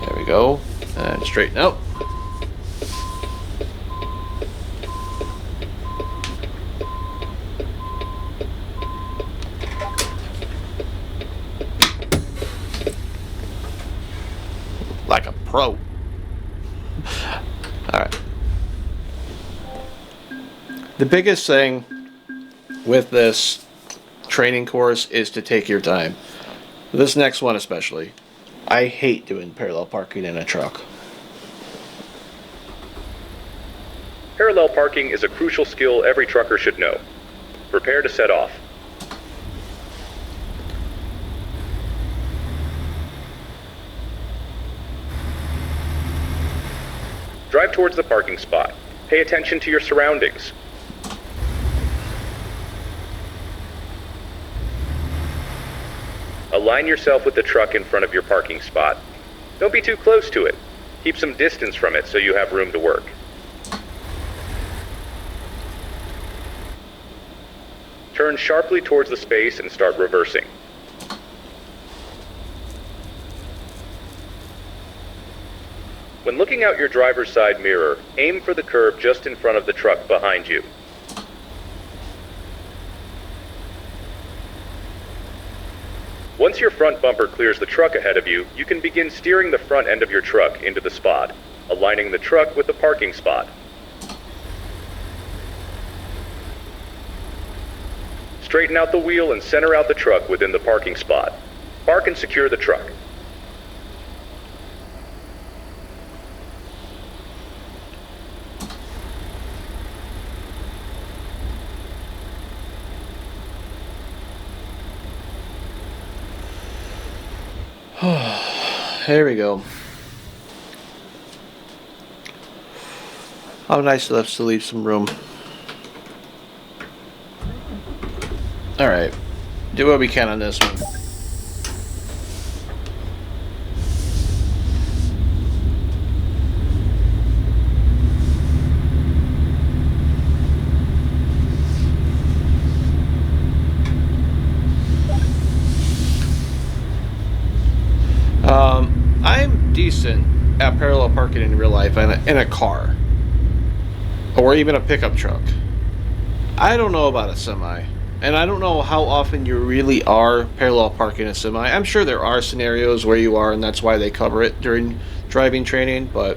There we go. And straighten out. Like a pro. Alright. The biggest thing with this training course is to take your time. This next one especially. I hate doing parallel parking in a truck. Parallel parking is a crucial skill every trucker should know. Prepare to set off. Drive towards the parking spot. Pay attention to your surroundings. Align yourself with the truck in front of your parking spot. Don't be too close to it. Keep some distance from it so you have room to work. Turn sharply towards the space and start reversing. When looking out your driver's side mirror, aim for the curb just in front of the truck behind you. Once your front bumper clears the truck ahead of you, you can begin steering the front end of your truck into the spot, aligning the truck with the parking spot. Straighten out the wheel and center out the truck within the parking spot. Park and secure the truck. Here we go. How nice of us to leave some room. Alright. Do what we can on this one. I'm decent at parallel parking in real life in a car. Or even a pickup truck. I don't know about a semi. And I don't know how often you really are parallel parking a semi. I'm sure there are scenarios where you are, and that's why they cover it during driving training, but...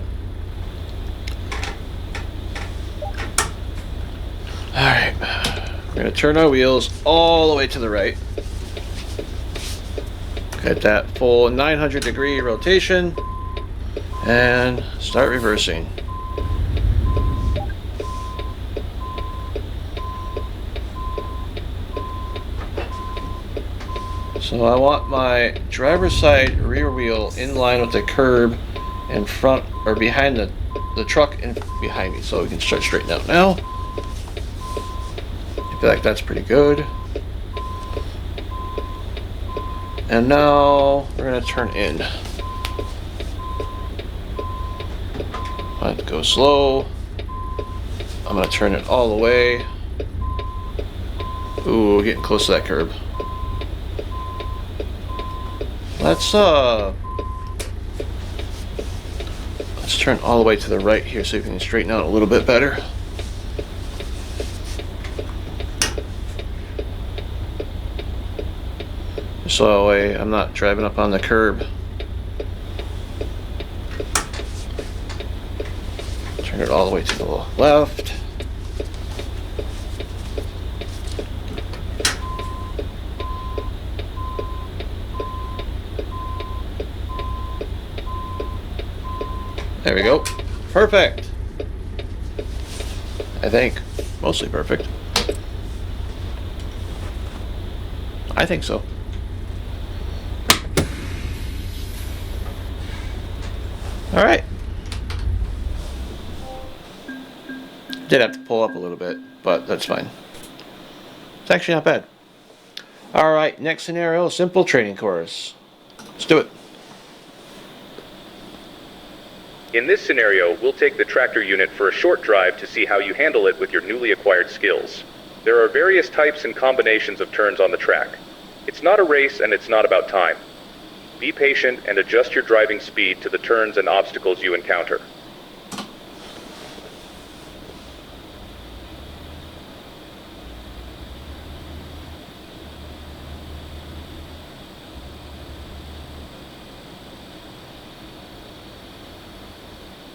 Alright. We're going to turn our wheels all the way to the right. Get that full 900-degree rotation. And start reversing. So I want my driver's side rear wheel in line with the curb in front or behind the truck and behind me, so we can start straightening out now. I feel like that's pretty good. And now we're gonna turn in. Let's go slow. I'm gonna turn it all the way. Ooh, getting close to that curb. Let's turn all the way to the right here so you can straighten out a little bit better. So that way I'm not driving up on the curb. Turn it all the way to the left. There we go. Perfect. I think. Mostly perfect. I think so. Alright. Did have to pull up a little bit, but that's fine. It's actually not bad. Alright, next scenario, simple training course. Let's do it. In this scenario, we'll take the tractor unit for a short drive to see how you handle it with your newly acquired skills. There are various types and combinations of turns on the track. It's not a race and it's not about time. Be patient and adjust your driving speed to the turns and obstacles you encounter.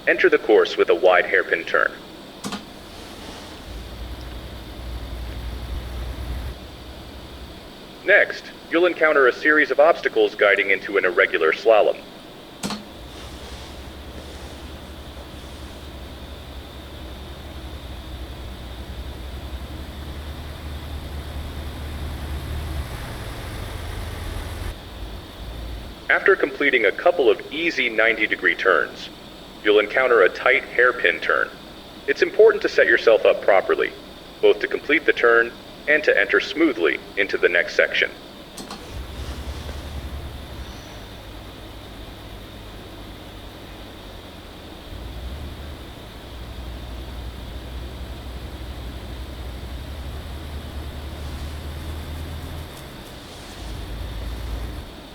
Enter the course with a wide hairpin turn. Next, you'll encounter a series of obstacles guiding into an irregular slalom. After completing a couple of easy 90-degree turns, you'll encounter a tight hairpin turn. It's important to set yourself up properly, both to complete the turn and to enter smoothly into the next section.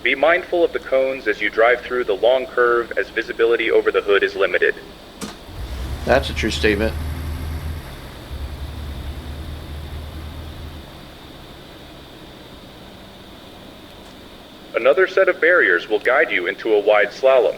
Be mindful of the cones as you drive through the long curve, as visibility over the hood is limited. That's a true statement. Another set of barriers will guide you into a wide slalom.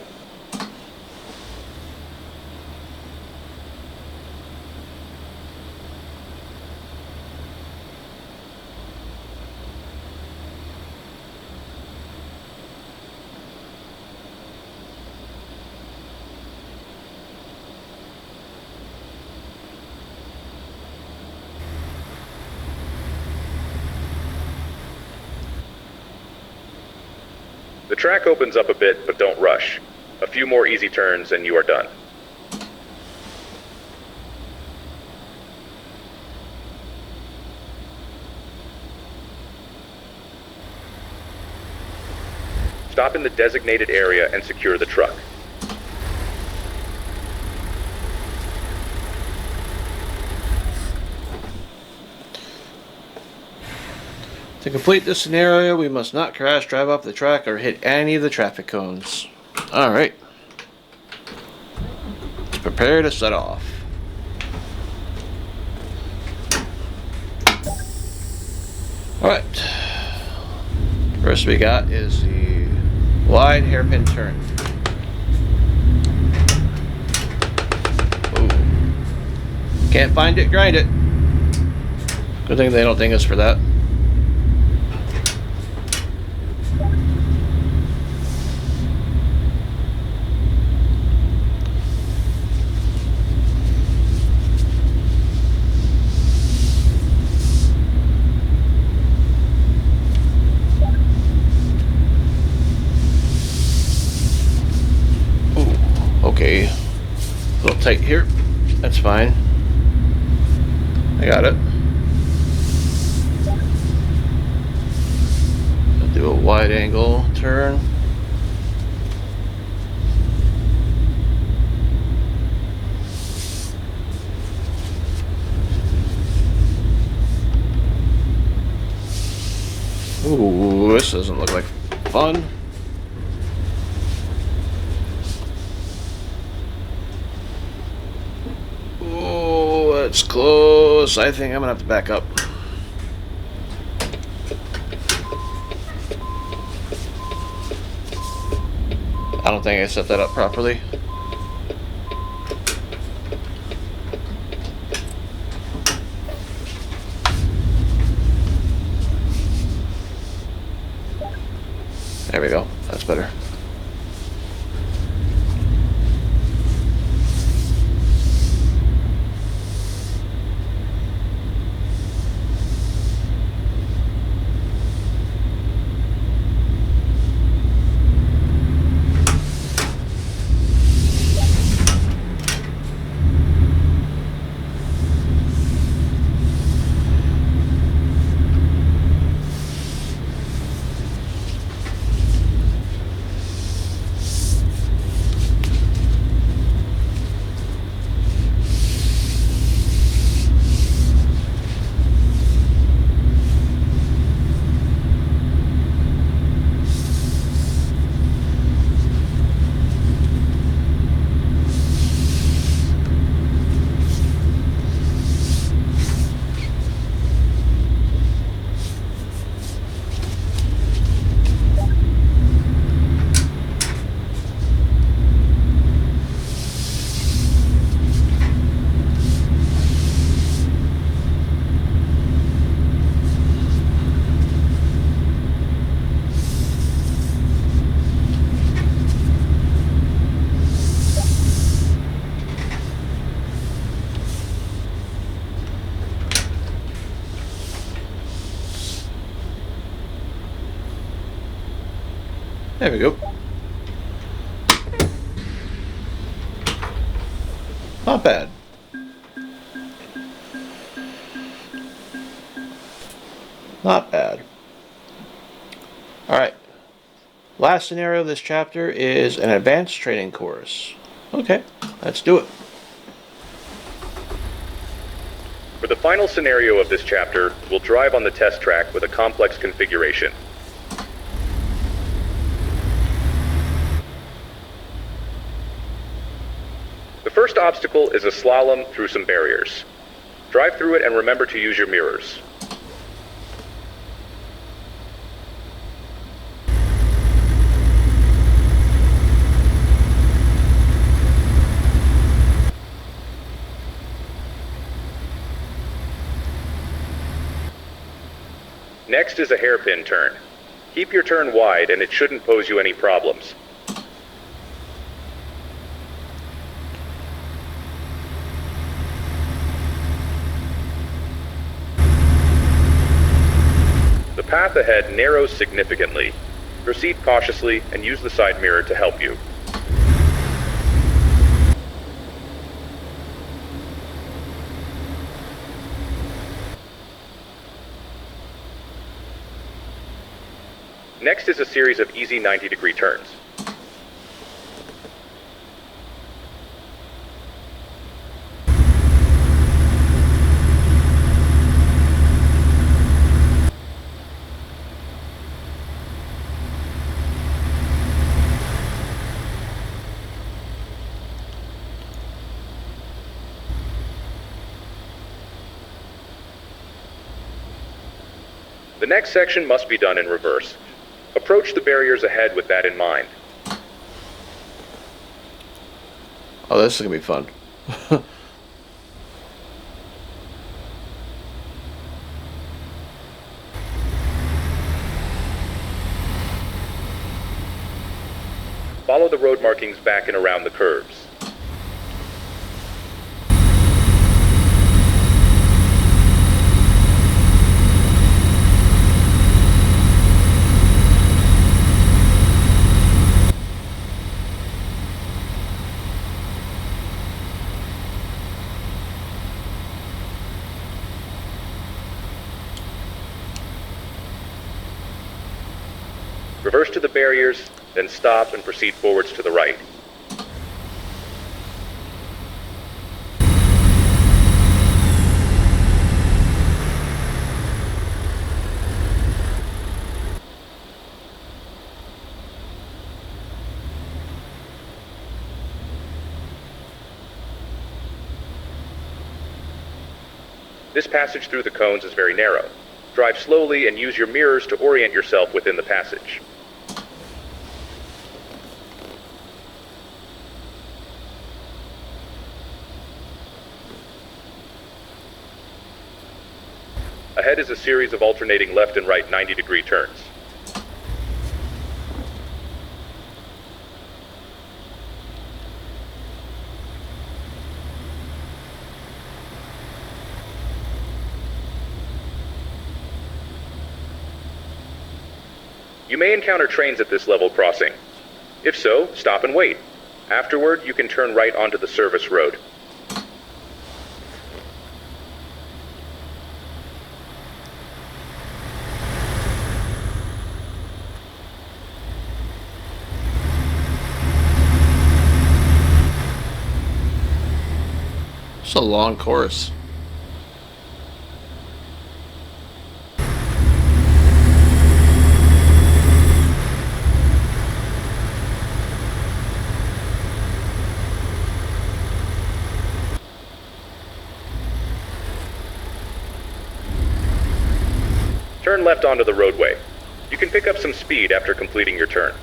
The track opens up a bit, but don't rush. A few more easy turns and you are done. Stop in the designated area and secure the truck. To complete this scenario, we must not crash, drive off the track, or hit any of the traffic cones. Alright. Let's prepare to set off. Alright. First we got is the wide hairpin turn. Ooh. Can't find it, grind it. Good thing they don't ding us for that. Okay, a little tight here. That's fine. I got it. I'll do a wide angle turn. Ooh, this doesn't look like fun. It's close. I think I'm gonna have to back up. I don't think I set that up properly. There we go. That's better. There we go. Not bad. Not bad. Alright. Last scenario of this chapter is an advanced training course. Okay, let's do it. For the final scenario of this chapter, we'll drive on the test track with a complex configuration. The first obstacle is a slalom through some barriers. Drive through it and remember to use your mirrors. Next is a hairpin turn. Keep your turn wide and it shouldn't pose you any problems. The path ahead narrows significantly. Proceed cautiously and use the side mirror to help you. Next is a series of easy 90-degree turns. The next section must be done in reverse. Approach the barriers ahead with that in mind. Oh, this is gonna be fun. Follow the road markings back and around the curves. Reverse to the barriers, then stop and proceed forwards to the right. This passage through the cones is very narrow. Drive slowly and use your mirrors to orient yourself within the passage. Ahead is a series of alternating left and right 90-degree turns. You may encounter trains at this level crossing. If so, stop and wait. Afterward, you can turn right onto the service road. It's a long course. Turn left onto the roadway. You can pick up some speed after completing your turn.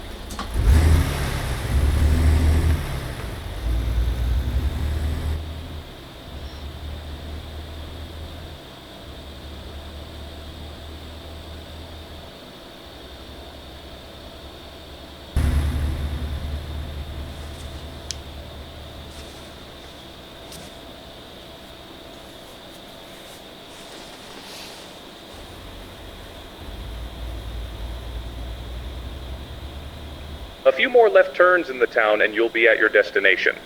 A few more left turns in the town and you'll be at your destination.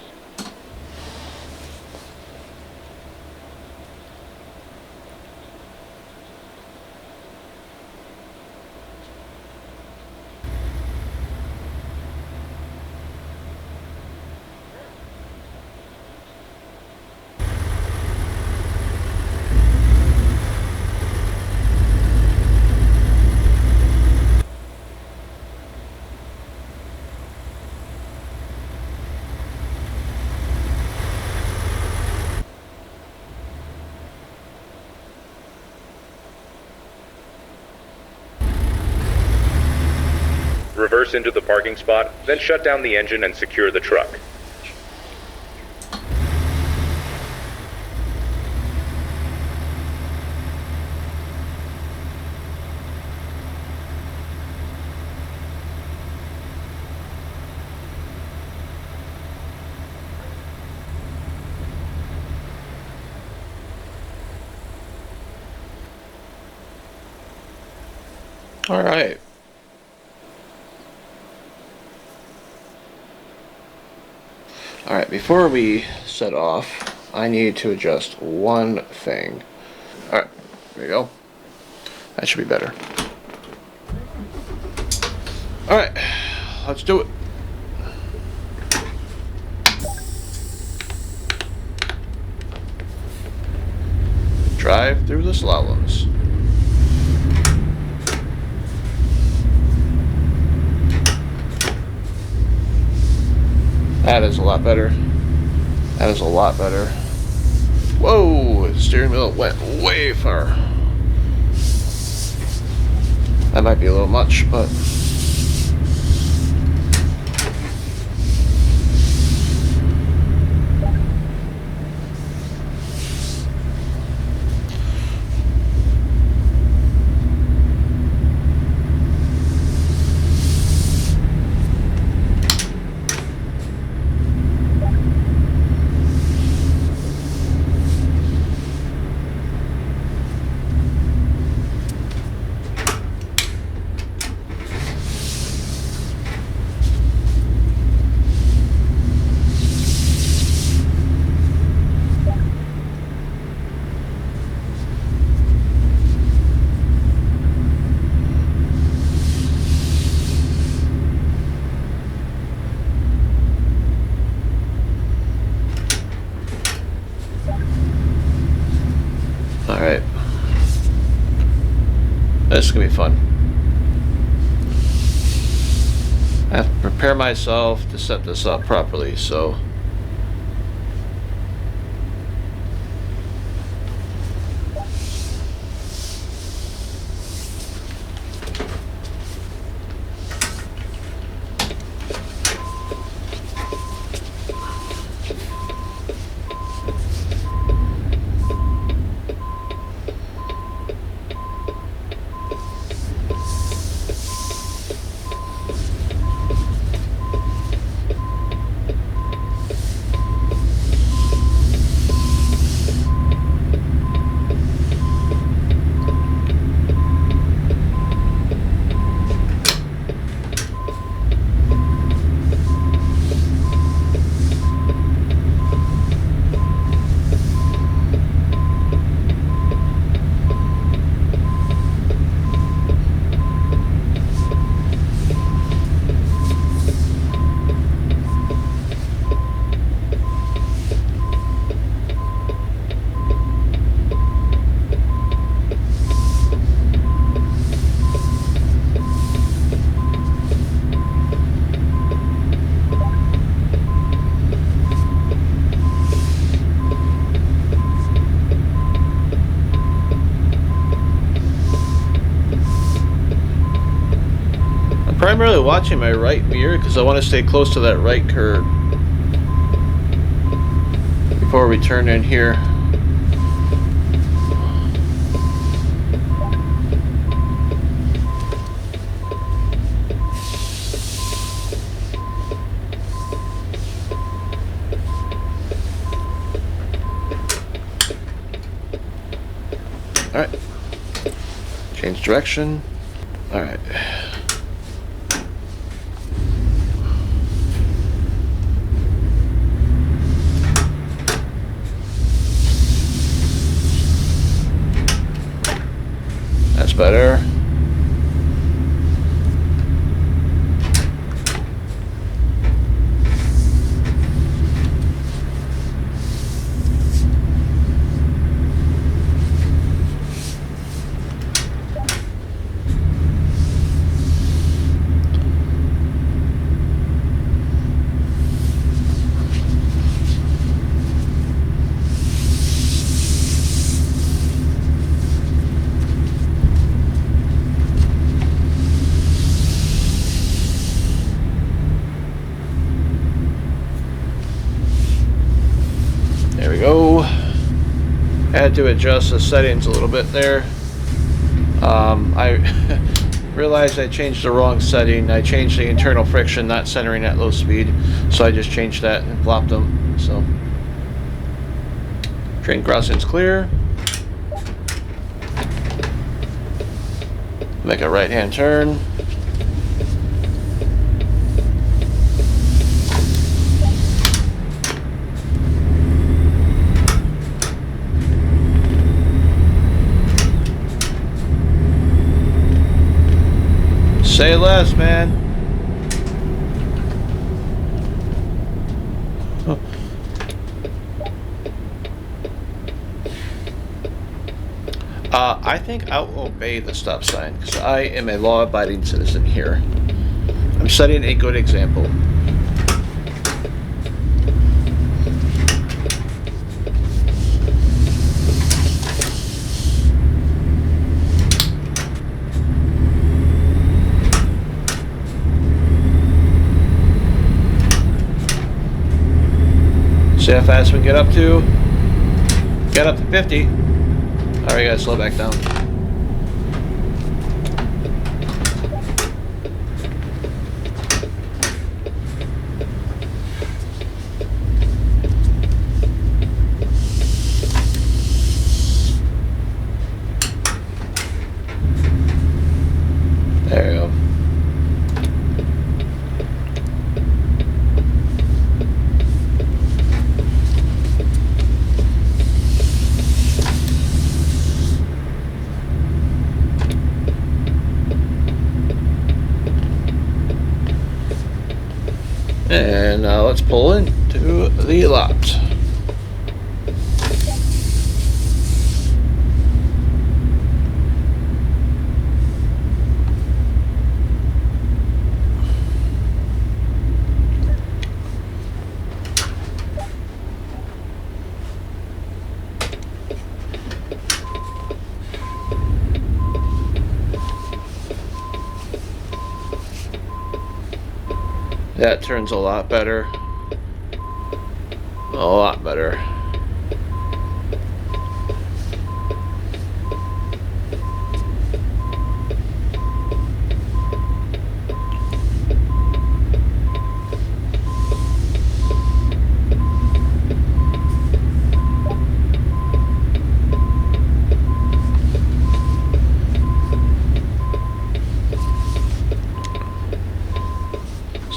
Reverse into the parking spot, then shut down the engine and secure the truck. All right. Alright, before we set off, I need to adjust one thing. Alright, there we go. That should be better. Alright, let's do it. Drive through the slaloms. That is a lot better. That is a lot better. Whoa, the steering wheel went way far. That might be a little much, but... Alright. This is gonna be fun. I have to prepare myself to set this up properly, so... primarily watching my right mirror because I want to stay close to that right curb before we turn in here. Alright. Change direction. Alright. That's better. There we go. Had to adjust the settings a little bit there. I realized I changed the wrong setting. I changed the internal friction, not centering at low speed. So I just changed that and flopped them. So train crossing's clear. Make a right-hand turn. Say less, man. I think I'll obey the stop sign because I am a law-abiding citizen here. I'm setting a good example. See how fast we can get up to? Get up to 50. Alright, gotta slow back down. There you go. And now let's pull into the lot. That turns a lot better. A lot better.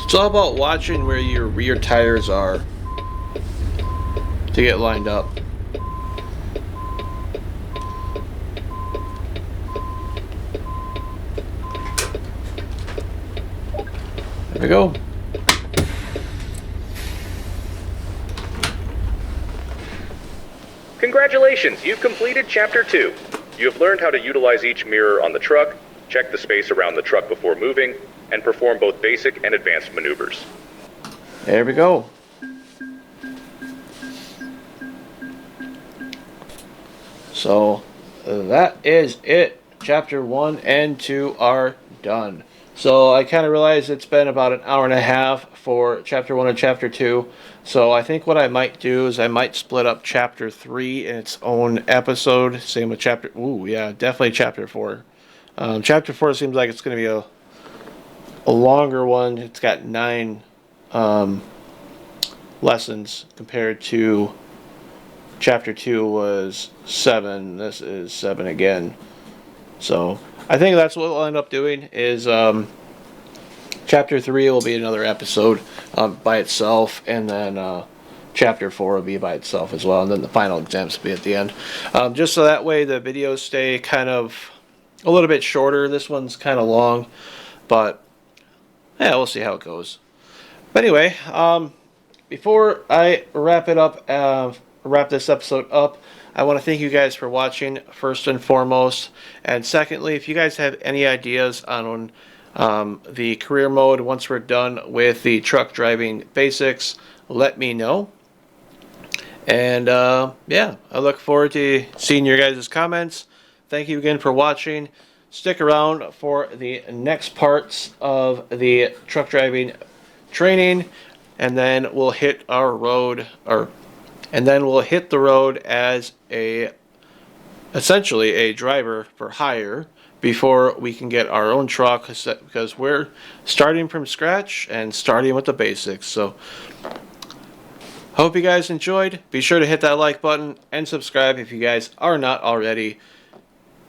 It's all about watching where your rear tires are to get lined up. There we go. Congratulations, you've completed Chapter 2. You have learned how to utilize each mirror on the truck, check the space around the truck before moving, and perform both basic and advanced maneuvers. There we go. So that is it. Chapter 1 and 2 are done. So I kind of realized it's been about an hour and a half for Chapter 1 and Chapter 2. So I think what I might do is I might split up Chapter 3 in its own episode. Same with Chapter... Ooh, yeah, definitely Chapter 4. Chapter 4 seems like it's going to be a longer one. It's got 9 lessons compared to Chapter 2 was 7. This is 7 again. So I think that's what we'll end up doing is Chapter 3 will be another episode by itself, and then Chapter 4 will be by itself as well, and then the final exams will be at the end. Just so that way the videos stay kind of a little bit shorter. This one's kind of long, but yeah, we'll see how it goes. But anyway, before I wrap it up, wrap this episode up, I want to thank you guys for watching, first and foremost. And secondly, if you guys have any ideas on the career mode once we're done with the truck driving basics, let me know. And yeah, I look forward to seeing your guys' comments. Thank you again for watching. Stick around for the next parts of the truck driving training, and then we'll hit our road, and then we'll hit the road as essentially a driver for hire before we can get our own truck, because we're starting from scratch and starting with the basics. So hope you guys enjoyed. Be sure to hit that like button and subscribe if you guys are not already.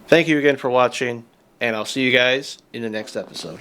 Thank you again for watching, and I'll see you guys in the next episode.